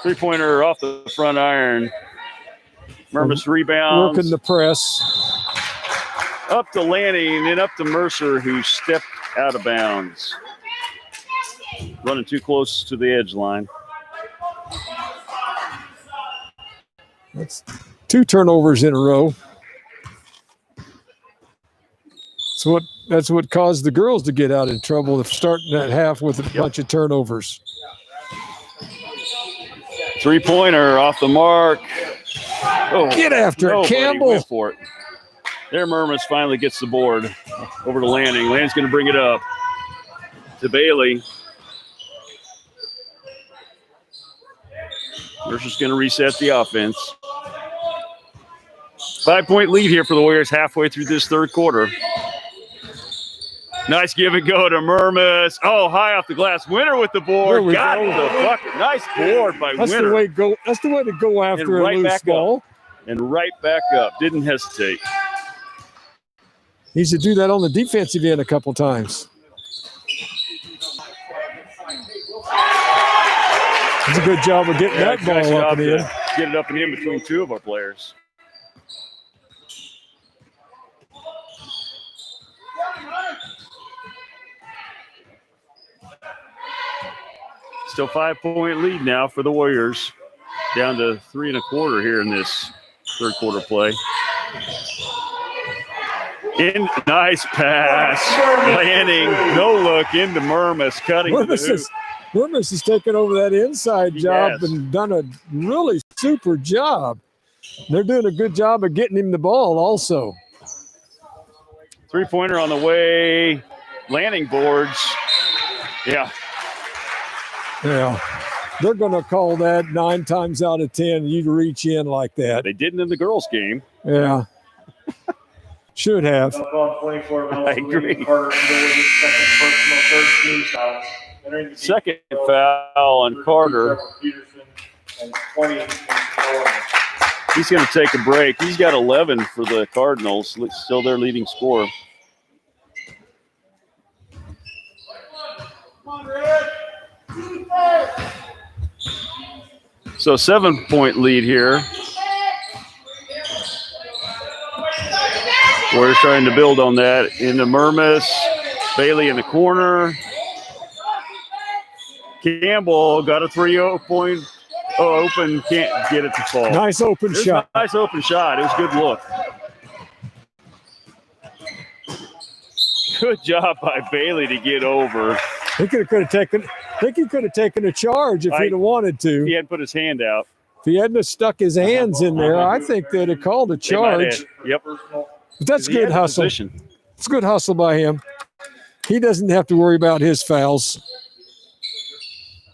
three-pointer off the front iron. Murmas rebounds. working the press. Up to Lanning and up to Mercer, who stepped out of bounds. Running too close to the edge line. That's 2 turnovers in a row. That's what caused the girls to get out in trouble of starting that half with a bunch of turnovers. Three-pointer off the mark. Oh, Get after it, Campbell. Went for it. There, Murmas finally gets the board over to Lanning. Lanning's going to bring it up to Bailey. Mercer's going to reset the offense. 5-point lead here for the Warriors halfway through this third quarter. Nice give and go to Murmas. Oh, high off the glass. Winter with the board. Got the bucket. Nice board by That's Winter. the way go. That's the way to go after And a right loose back ball. up. And right back up. Didn't hesitate. He used to do that on the defensive end a couple times. It's a good job of getting that nice ball up job and in. to get it up and in between two of our players. Still 5-point lead now for the Warriors. Down to 3 1/4 here in this third quarter play. Nice pass. Lanning, no look into Murmas, cutting to the hoop. Murmas has taken over that inside job has. and done a really super job. They're doing a good job of getting him the ball also. Three-pointer on the way. Lanning boards. Yeah. They're going to call that 9 times out of 10. You'd reach in like that. They didn't in the girls' game. Yeah. Should have. I agree. Carter Underwood, second personal, third team foul. Entering the game Second for foul on Carter. Peterson and 20 in Florida. He's going to take a break. He's got 11 for the Cardinals, still their leading scorer. So 7-point lead here. We're trying to build on that. Into Murmas, Bailey in the corner. Campbell got a 3-point open, can't get it to fall. Nice open shot. Nice open shot. It was a good look. Good job by Bailey to get over. He could have taken. I think he could have taken a charge if he'd have wanted to. He hadn't put his hand out. If he hadn't have stuck his hands in there, I think they'd have called a charge. Yep. But that's good hustle. It's good hustle by him. He doesn't have to worry about his fouls.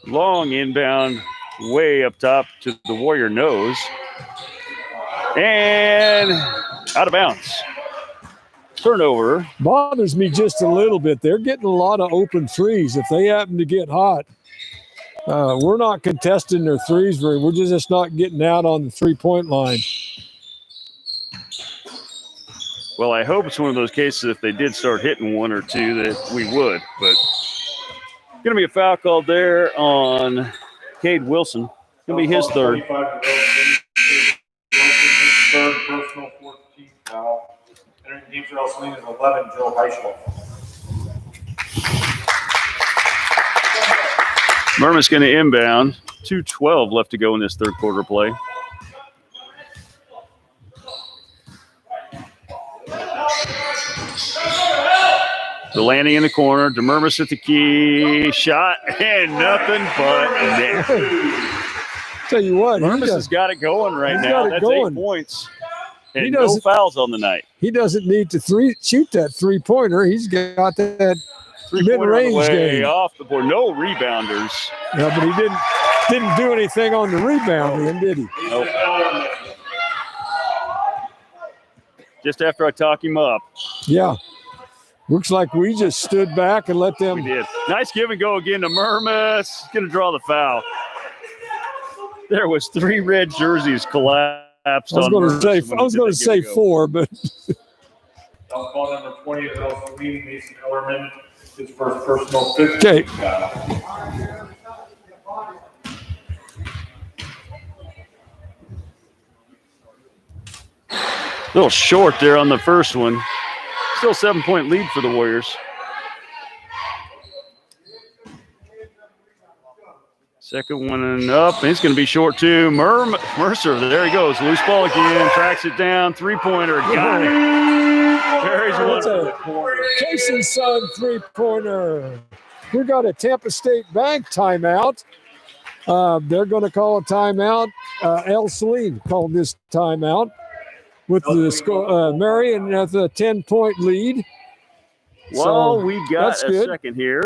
Long inbound, way up top to the Warrior nose. And out of bounds. Turnover. Bothers me just a little bit. They're getting a lot of open threes. If they happen to get hot, we're not contesting their threes very. We're just not getting out on the 3-point line. Well, I hope it's one of those cases if they did start hitting one or two that we would. But going to be a foul called there on Cade Wilson. Going to be his third. 25 to Wilson, his third personal 14th foul. Entering the game for Ell Saline is 11, Joe Heischel. Murman's going to inbound. 2:12 left to go in this third quarter play. The landing in the corner. DeMurmis at the key. Shot and nothing but net. Tell you what, Murmis has got it going right now. That's going. 8 points. And no fouls on the night. He doesn't need to shoot that 3-pointer. He's got that mid-range game off the board. No rebounders. Yeah, but he didn't do anything on the rebounding, did he? Nope. Just after I talk him up. Yeah. Looks like we just stood back and let them. We did. Nice give and go again to Murmas. Going to draw the foul. There was 3 red jerseys collapsed. I was going to say 4, but. Ball number 20 is Ell Saline, Mason Ellerman. His first personal 15. Okay. A little short there on the first one. Still 7-point lead for the Warriors. Second one up, and it's going to be short too. Mercer, there he goes. Loose ball again, tracks it down. 3-pointer, got it. There's one for the corner. Jason's son 3-pointer. We got a Tampa State Bank timeout. They're going to call a timeout. Ell Saline called this timeout with the score. Marion has a 10-point lead. Well, we got a second here.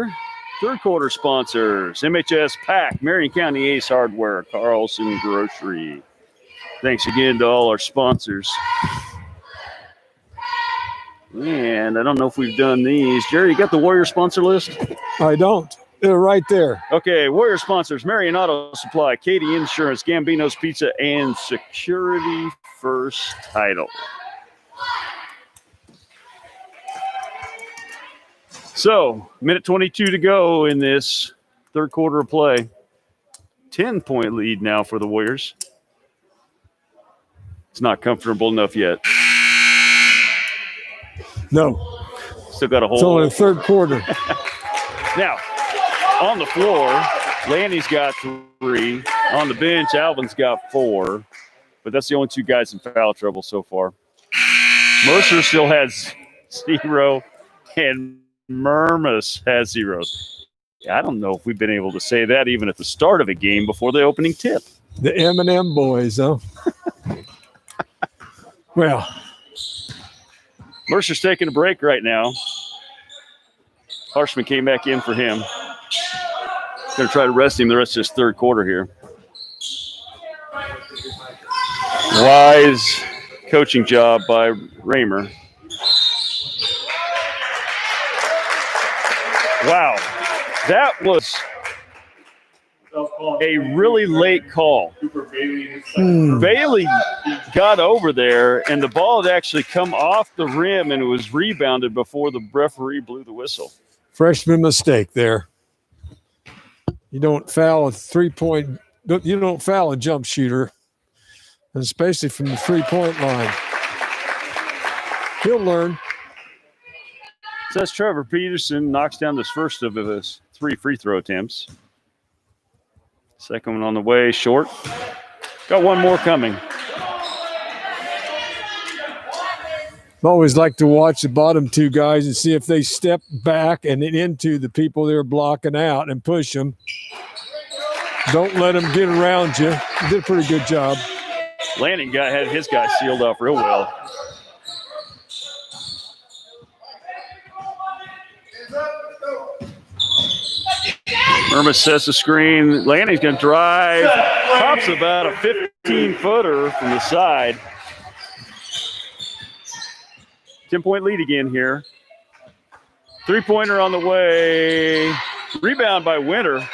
Third quarter sponsors, MHS Pack, Marion County Ace Hardware, Carlson Grocery. Thanks again to all our sponsors. And I don't know if we've done these. Jerry, you got the Warrior sponsor list? I don't. They're right there. Okay, Warrior sponsors, Marion Auto Supply, Katie Insurance, Gambino's Pizza, and Security First Title. So, minute 22 to go in this third quarter of play. 10-point lead now for the Warriors. It's not comfortable enough yet. No. Still got a hold. It's only the third quarter. Now, on the floor, Lanny's got 3. On the bench, Alvin's got 4. But that's the only 2 guys in foul trouble so far. Mercer still has 0, and Murmas has 0. I don't know if we've been able to say that even at the start of a game before the opening tip. The M&M boys, huh? Well, Mercer's taking a break right now. Harshman came back in for him. Going to try to rest him the rest of this third quarter here. Wise coaching job by Raymer. Wow, that was a really late call. Bailey got over there, and the ball had actually come off the rim, and it was rebounded before the referee blew the whistle. Freshman mistake there. You don't foul a 3-point. You don't foul a jump shooter, especially from the 3-point line. He'll learn. Says Trevor Peterson knocks down his first of his 3 free throw attempts. Second one on the way, short. Got one more coming. I always like to watch the bottom 2 guys and see if they step back and into the people they're blocking out and push them. Don't let them get around you. You did a pretty good job. Lanning guy had his guy sealed off real well. Irma sets the screen. Lanning's going to drive. Pops about a 15-footer from the side. 10-point lead again here. 3-pointer on the way. Rebound by Winter.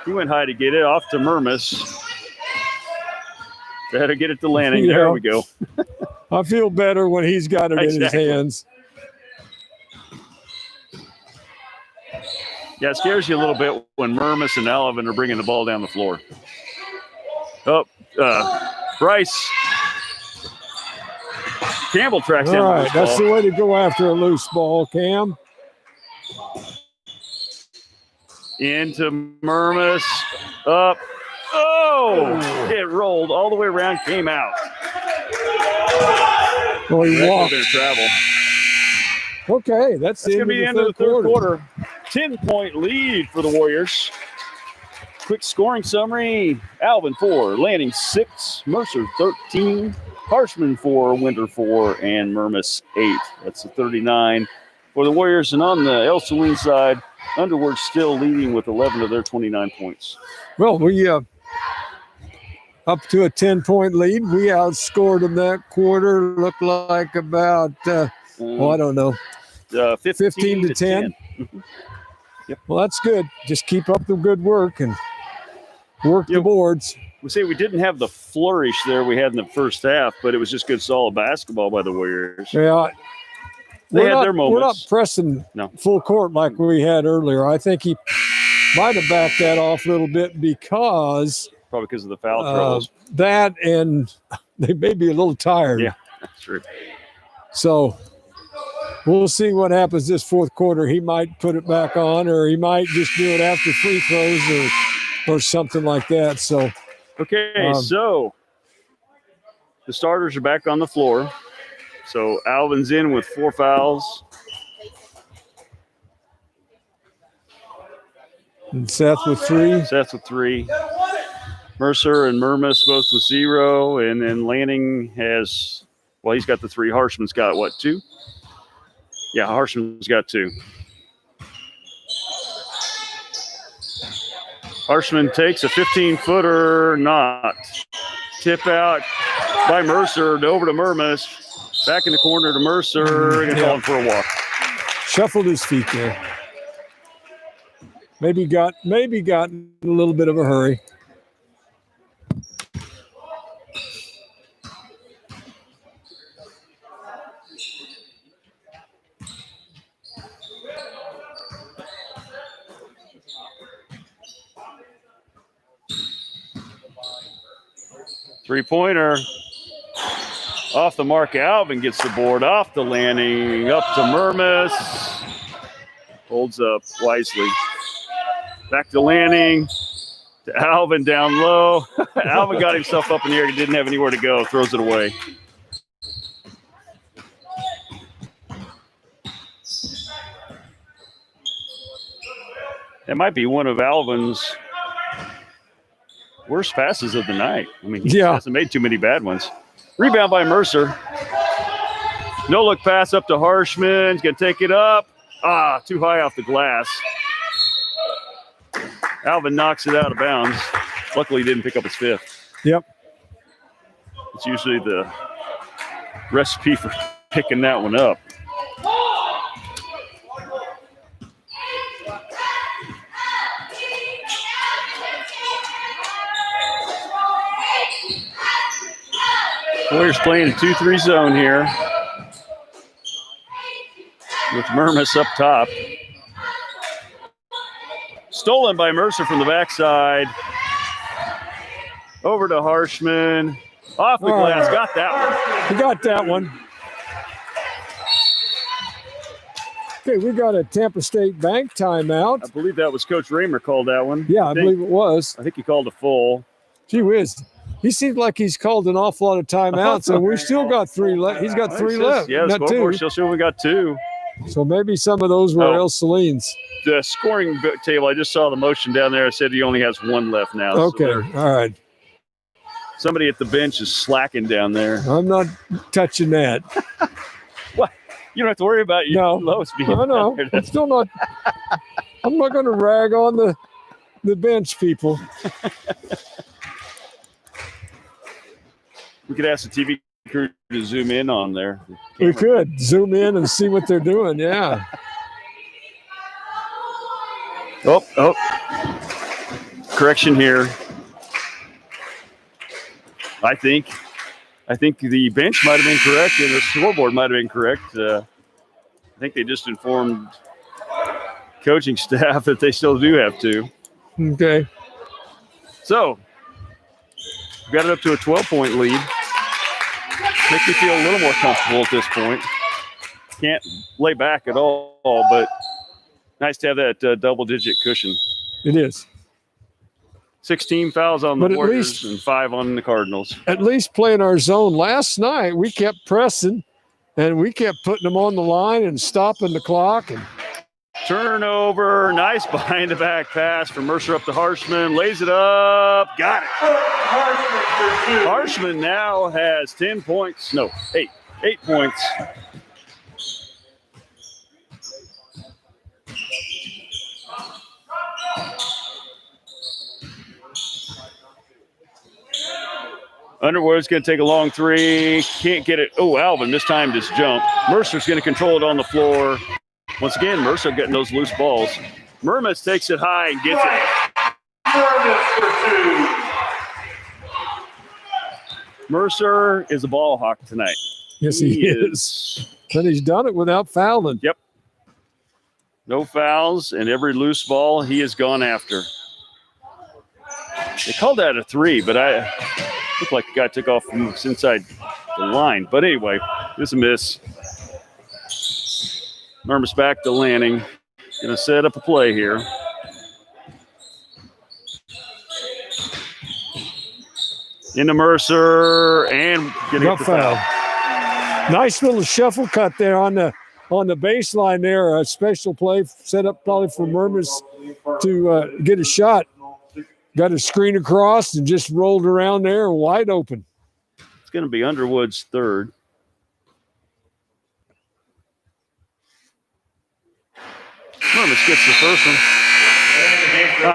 He went high to get it. Off to Murmis. Better get it to Lanning. Yeah. There we go. I feel better when he's got it in his Exactly. hands. Yeah, it scares you a little bit when Murmis and Alvin are bringing the ball down the floor. Oh, Bryce. Campbell tracks All down the right, loose that's ball. the way to go after a loose ball, Cam. Into Murmis. Up. Oh! It rolled all the way around, came out. Well, he That walked. could have been travel. Okay, that's That's going to be the end of the third quarter. 10-point lead for the Warriors. Quick scoring summary. Alvin 4, Lanning 6, Mercer 13, Harshman 4, Winter 4, and Murmis 8. That's a 39 for the Warriors. And on the Ell Saline side, Underwood still leading with 11 of their 29 points. Well, we up to a 10-point lead. We outscored them that quarter. Looked like about, I don't know, 15 to 10. Yep. Well, that's good. Just keep up the good work and work the boards. We say we didn't have the flourish there we had in the first half, but it was just good, solid basketball by the Warriors. Yeah. They had their We're not moments. pressing No. full court like we had earlier. I think he might have backed that off a little bit because Probably because of the foul troubles. that and they may be a little tired. Yeah, that's true. So we'll see what happens this fourth quarter. He might put it back on, or he might just do it after free throws or something like that. So Okay, so the starters are back on the floor. So Alvin's in with 4 fouls. and Seth with 3. Seth with 3. Mercer and Murmis both with 0. And then Lanning has, well, he's got the 3. Harshman's got what, 2? Yeah, Harshman's got 2. Harshman takes a 15-footer, not. Tip out by Mercer, over to Murmis. Back in the corner to Mercer, and calling for a walk. Shuffled his feet there. Maybe got in a little bit of a hurry. Three-pointer. Off the mark, Alvin gets the board. Off the Lanning, up to Murmis. Holds up wisely. Back to Lanning. To Alvin down low. Alvin got himself up in the air. He didn't have anywhere to go. Throws it away. That might be one of Alvin's worst passes of the night. I mean, he hasn't made too many bad ones. Rebound by Mercer. No-look pass up to Harshman. He's going to take it up. Too high off the glass. Alvin knocks it out of bounds. Luckily, he didn't pick up his 5th. Yep. It's usually the recipe for picking that one up. Warriors playing a 2-3 zone here with Murmis up top. Stolen by Mercer from the backside. Over to Harshman. Off the glass. Got that one. He got that one. Okay, we got a Tampa State Bank timeout. I believe that was Coach Raymer called that one. Yeah, I believe it was. I think he called a full. Gee whiz. He seems like he's called an awful lot of timeouts, and we still got 3 left. He's got 3 left. Yeah, the not scoreboard 2. still showing we got 2. So maybe some of those were Ell Saline's. The scoring table, I just saw the motion down there. I said he only has 1 left now. Okay, So all right. somebody at the bench is slacking down there. I'm not touching that. What? You don't have to worry about your lowest being I know. down there. I'm still not. I'm not going to rag on the bench people. We could ask the TV crew to zoom in on there. We could zoom in and see what they're doing. Yeah. Oh. Correction here. I think the bench might have been correct and the scoreboard might have been correct. I think they just informed coaching staff that they still do have 2. Okay. So, we got it up to a 12-point lead. Makes me feel a little more comfortable at this point. Can't lay back at all, but nice to have that double-digit cushion. It is. 16 fouls on the But at Warriors least- and 5 on the Cardinals. At least playing our zone. Last night, we kept pressing, and we kept putting them on the line and stopping the clock. And Turnover. Nice behind-the-back pass from Mercer up to Harshman. Lays it up. Got it. Harshman now has 10 points. No, 8. 8 points. Underwood's going to take a long 3. Can't get it. Oh, Alvin this time just jumped. Mercer's going to control it on the floor. Once again, Mercer getting those loose balls. Mermis takes it high and gets it. Mercer is a ball hawk tonight. yes, he is. But he's done it without fouling. Yep. No fouls, and every loose ball he has gone after. They called that a 3, but I looked like the guy took off from inside the line. But anyway, this is a miss. Mermis back to Lanning. Going to set up a play here. Into Mercer and getting Got the foul. Nice little shuffle cut there on the baseline there. A special play set up probably for Mermis to get a shot. Got a screen across and just rolled around there wide open. It's going to be Underwood's 3rd. Mermis gets the first one.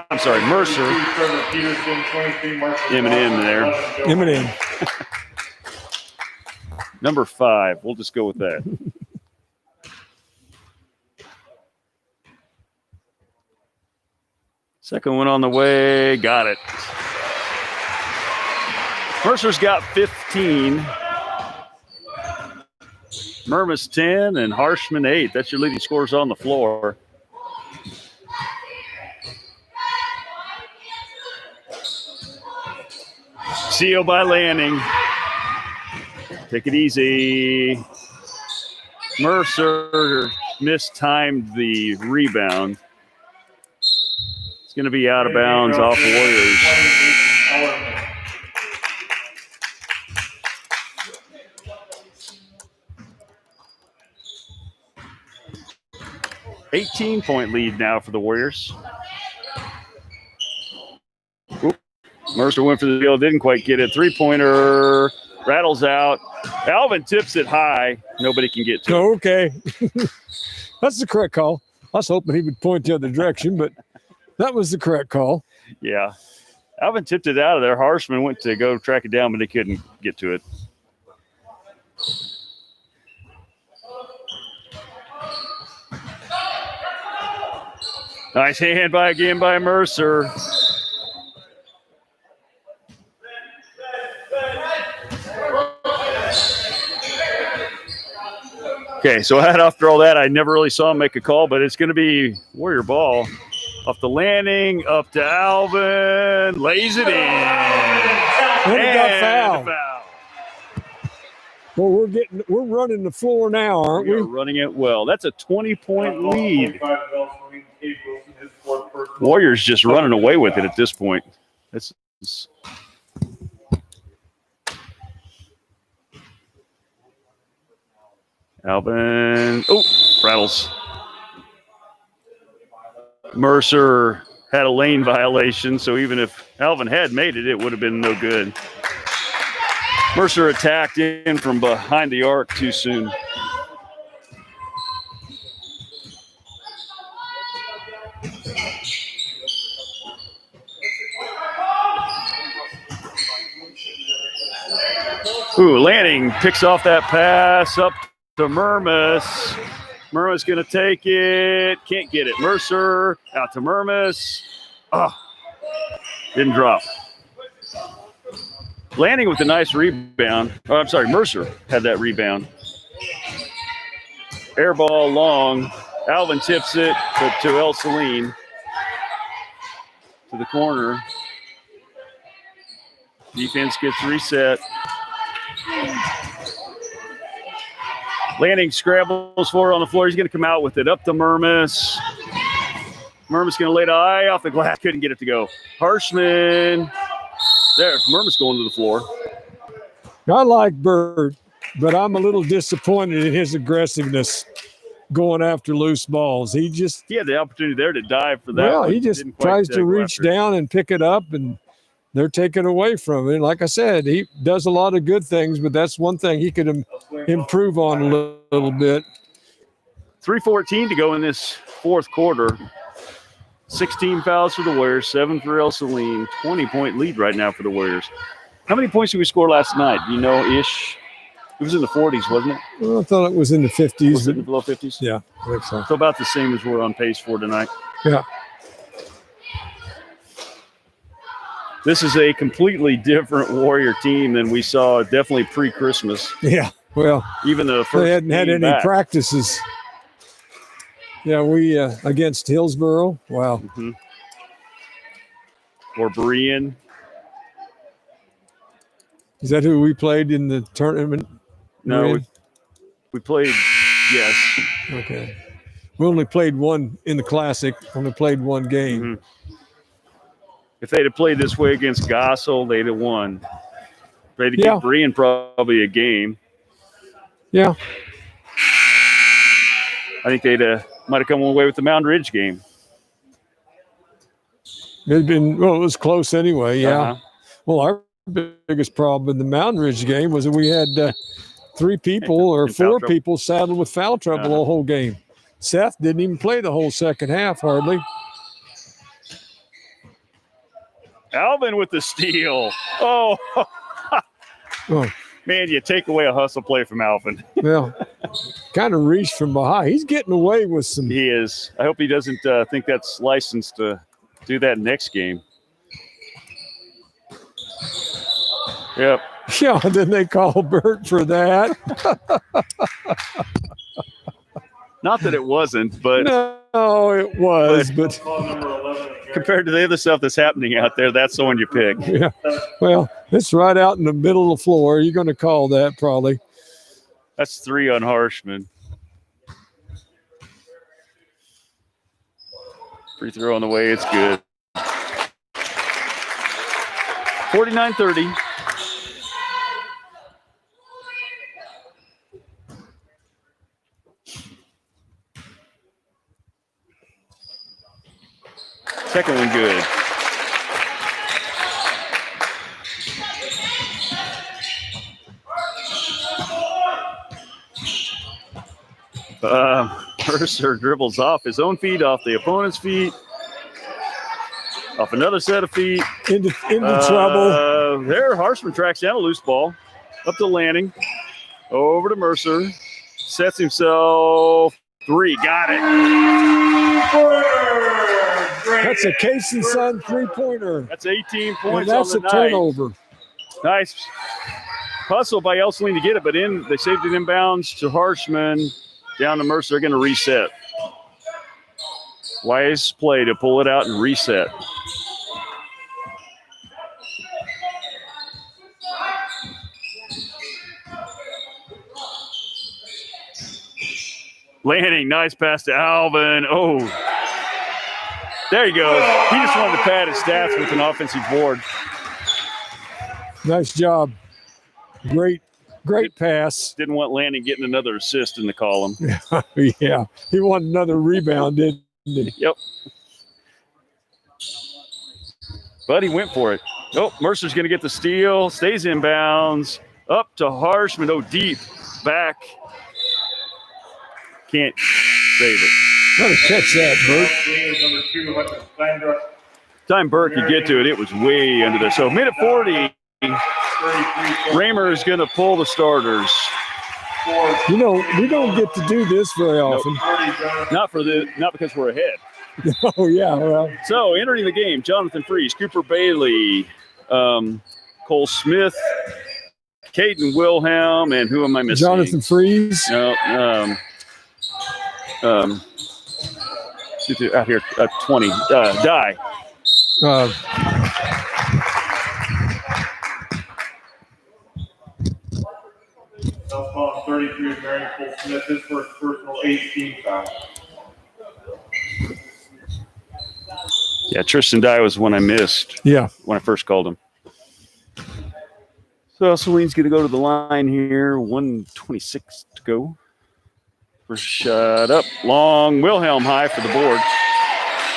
I'm sorry, Mercer. M&M there. M&M. Number 5. We'll just go with that. Second one on the way. Got it. Mercer's got 15. Mermis 10 and Harshman 8. That's your leading scorers on the floor. Seal by Lanning. Take it easy. Mercer mistimed the rebound. It's going to be out of bounds off Warriors. $18-point lead now for the Warriors. Oop. Mercer went for the deal, didn't quite get it. 3-pointer rattles out. Alvin tips it high. Nobody can get to it. Okay. That's the correct call. I was hoping he would point the other direction, but that was the correct call. Yeah. Alvin tipped it out of there. Harshman went to go track it down, but he couldn't get to it. Nice hand again by Mercer. Okay, so after all that, I never really saw him make a call, but it's going to be Warrior ball. Off the landing, up to Alvin, lays it in. And it got fouled. foul. Well, we're running the floor now, aren't We we? are running it well. That's a 20-point lead. 25 Ell Saline, Cade Wilson, his fourth personal. Warriors just running away with it at this point. This is Alvin. Oh, rattles. Mercer had a lane violation, so even if Alvin had made it, it would have been no good. Mercer attacked in from behind the arc too soon. Ooh, Lanning picks off that pass up to Murmas. Murmas going to take it. Can't get it. Mercer out to Murmas. Oh, didn't drop. Lanning with a nice rebound. Oh, I'm sorry, Mercer had that rebound. Air ball long. Alvin tips it to Ell Saline. To the corner. Defense gets reset. Lanning scrambles for it on the floor. He's going to come out with it. Up to Murmas. Murmas going to lay the eye off the glass. Couldn't get it to go. Harshman. There, Murmas going to the floor. I like Bird, but I'm a little disappointed in his aggressiveness going after loose balls. He had the opportunity there to dive for that. Well, one. he just Didn't quite, tries to go reach after it. down and pick it up, and they're taken away from it. Like I said, he does a lot of good things, but that's one thing he could improve on a little bit. 3:14 to go in this fourth quarter. 16 fouls for the Warriors, 7 for Ell Saline. 20-point lead right now for the Warriors. How many points did we score last night? You know, ish. It was in the 40s, wasn't it? Well, I thought it was in the 50s. Was it in the low 50s? Yeah, I think so. So about the same as we're on pace for tonight. Yeah. This is a completely different Warrior team than we saw definitely pre-Christmas. Yeah. Well, Even the first they hadn't had game any back. practices. Yeah, we against Hillsboro. Wow. Mm-hmm. Or Berean. Is that who we played in the tournament? No, Berean? we played, yes. Okay. We only played one in the Classic. Only played one game. Mm-hmm. If they'd have played this way against Gossel, they'd have won. They'd have given Berean probably a game. Yeah. I think they'd might have come away with the Mound Ridge game. It was close anyway. Yeah. Uh-huh. Well, our biggest problem in the Mountain Ridge game was that we had 3 people or 4 people saddled with foul trouble the whole game. Seth didn't even play the whole second half hardly. Alvin with the steal. Oh. Oh. Man, you take away a hustle play from Alvin. Well, kind of reached from behind. He's getting away with some. He is. I hope he doesn't think that's licensed to do that next game. Yep. Yeah, then they call Bert for that. Not that it wasn't, but no, it was. But compared to the other stuff that's happening out there, that's the one you pick. yeah, well, it's right out in the middle of the floor. You're going to call that probably. That's 3 on Harshman. Free throw on the way. It's good. 49-30. Second one good. Mercer dribbles off his own feet, off the opponent's feet, off another set of feet. Into trouble. There, Harshman tracks down a loose ball. Up to Lanning. Over to Mercer. Sets himself. 3. Got it. That's a Case and Son 3-pointer. That's 18 points. And that's on the a turnover. Nice hustle by Ell Saline to get it, but they saved it inbounds to Harshman. Down to Mercer. They're going to reset. Wise play to pull it out and reset. Lanning, nice pass to Alvin. Oh, there you go. He just wanted to pad his stats with an offensive board. Nice job. Great pass. Didn't want Lanning getting another assist in the column. Yeah, he wanted another rebound, didn't he? Yep. But he went for it. Oh, Mercer's going to get the steal. Stays in bounds. Up to Harshman. Oh, deep. Back. Can't save it. Gotta catch that, Bert. Time Burke could get to it, it was way under there. So minute 40, Raymer is going to pull the starters. You know, we don't get to do this very often. Not because we're ahead. Oh, yeah, well. So entering the game, Jonathan Freeze, Cooper Bailey, Cole Smith, Caden Wilhelm, and who am I missing? Jonathan Freeze. No, out here, 20, Die. Southpaw 33 of Marion Cole Smith, his first personal 18 foul. Yeah, Tristan Dye was one I missed. Yeah. When I first called him. So Celine's going to go to the line here. 1:26 to go. First shot up. Long. Wilhelm high for the board.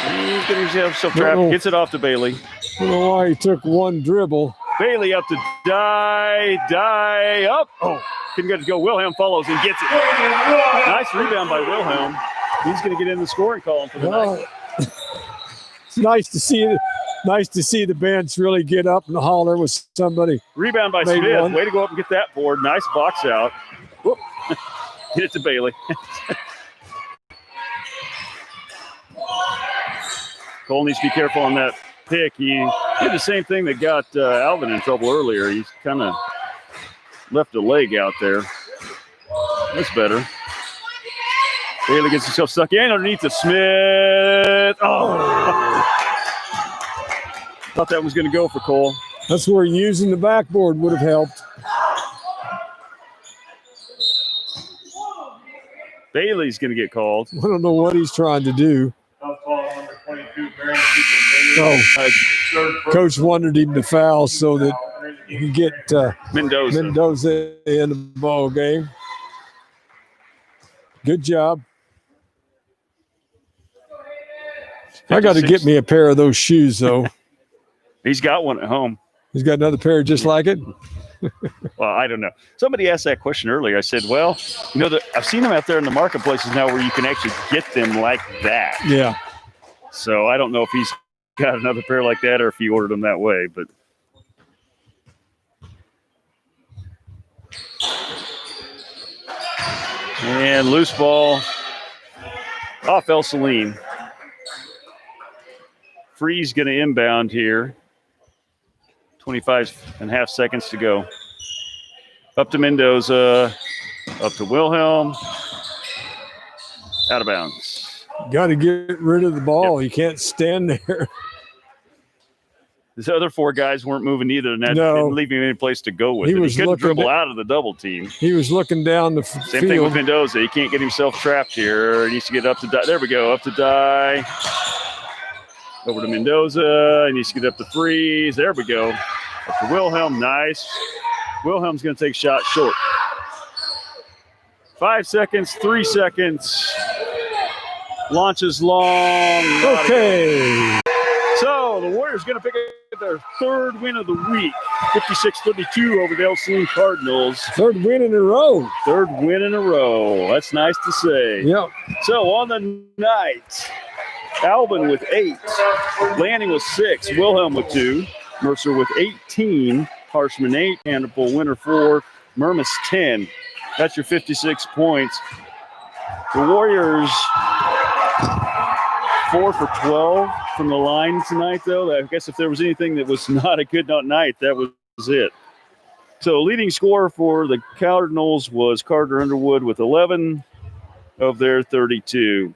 He's getting himself trapped. Gets it off to Bailey. I don't know why he took one dribble. Bailey up to Die. Die up. Oh, couldn't get it to go. Wilhelm follows and gets it. Nice rebound by Wilhelm. He's going to get in the scoring column for the night. It's nice to see the bench really get up and holler with somebody. Rebound by Smith. One. Way to go up and get that board. Nice box out. Whoop. Get it to Bailey. Cole needs to be careful on that pick. He did the same thing that got Alvin in trouble earlier. He's kind of left a leg out there. That's better. Bailey gets himself stuck in underneath the Smith. Oh! Thought that was going to go for Cole. That's where using the backboard would have helped. Bailey's going to get called. I don't know what he's trying to do. Coach wanted him to foul so that he could get Mendoza in the ball game. Good job. I got to get me a pair of those shoes, though. He's got one at home. He's got another pair just like it? Well, I don't know. Somebody asked that question earlier. I said, well, I've seen them out there in the marketplaces now where you can actually get them like that. Yeah. So I don't know if he's got another pair like that or if he ordered them that way, but. And loose ball off Ell Saline. Freeze going to inbound here. 25.5 seconds to go. Up to Mendoza. Up to Wilhelm. Out of bounds. Got to get rid of the ball. Yep. You can't stand there. His other four guys weren't moving either, and that didn't leave him any place to go with it. He couldn't dribble out of the double team. He was looking down the field. Same thing with Mendoza. He can't get himself trapped here. He needs to get up to Die. There we go. Up to Die. Over to Mendoza. He needs to get up to Freeze. There we go. Up to Wilhelm. Nice. Wilhelm's going to take shot short. 5 seconds. 3 seconds. Launches long. Okay. So the Warriors going to pick up their third win of the week. 56-32 over the Ell Saline Cardinals. Third win in a row. Third win in a row. That's nice to say. Yep. So on the night, Alvin with 8. Lanning with 6. Wilhelm with 2. Mercer with 18. Harshman 8. Hannibal Winter 4. Murmas 10. That's your 56 points. The Warriors 4 for 12 from the line tonight, though. I guess if there was anything that was not a good night, that was it. So leading scorer for the Cardinals was Carter Underwood with 11 of their 32.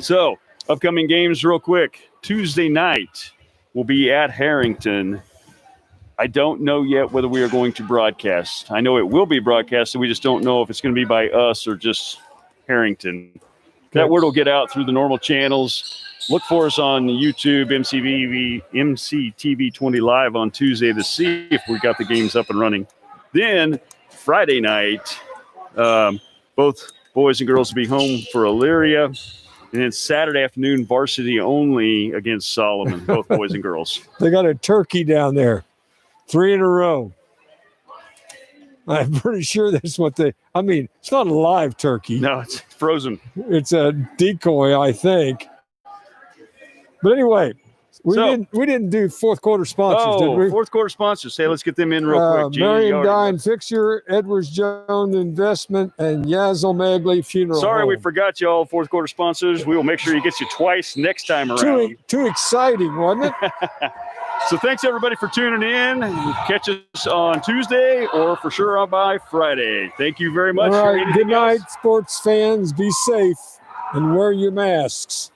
So, upcoming games real quick. Tuesday night will be at Harrington. I don't know yet whether we are going to broadcast. I know it will be broadcasted. We just don't know if it's going to be by us or just Harrington. That word will get out through the normal channels. Look for us on YouTube, mctv20live on Tuesday to see if we got the games up and running. Then Friday night, both boys and girls will be home for Elyria. And then Saturday afternoon, varsity only against Solomon, both boys and girls. They got a turkey down there, 3 in a row. I'm pretty sure that's what it's not a live turkey. No, it's frozen. It's a decoy, I think. But anyway, we didn't do fourth quarter sponsors, did we? Fourth quarter sponsors. Hey, let's get them in real quick. Marion Dine Fixture, Edwards Jones Investment, and Yazzle Magley Funeral Sorry, Home. we forgot y'all fourth quarter sponsors. We will make sure he gets you twice next time around. Too exciting, wasn't it? So thanks everybody for tuning in. Catch us on Tuesday or for sure on by Friday. Thank you very much. All right, good night, sports fans. Be safe and wear your masks.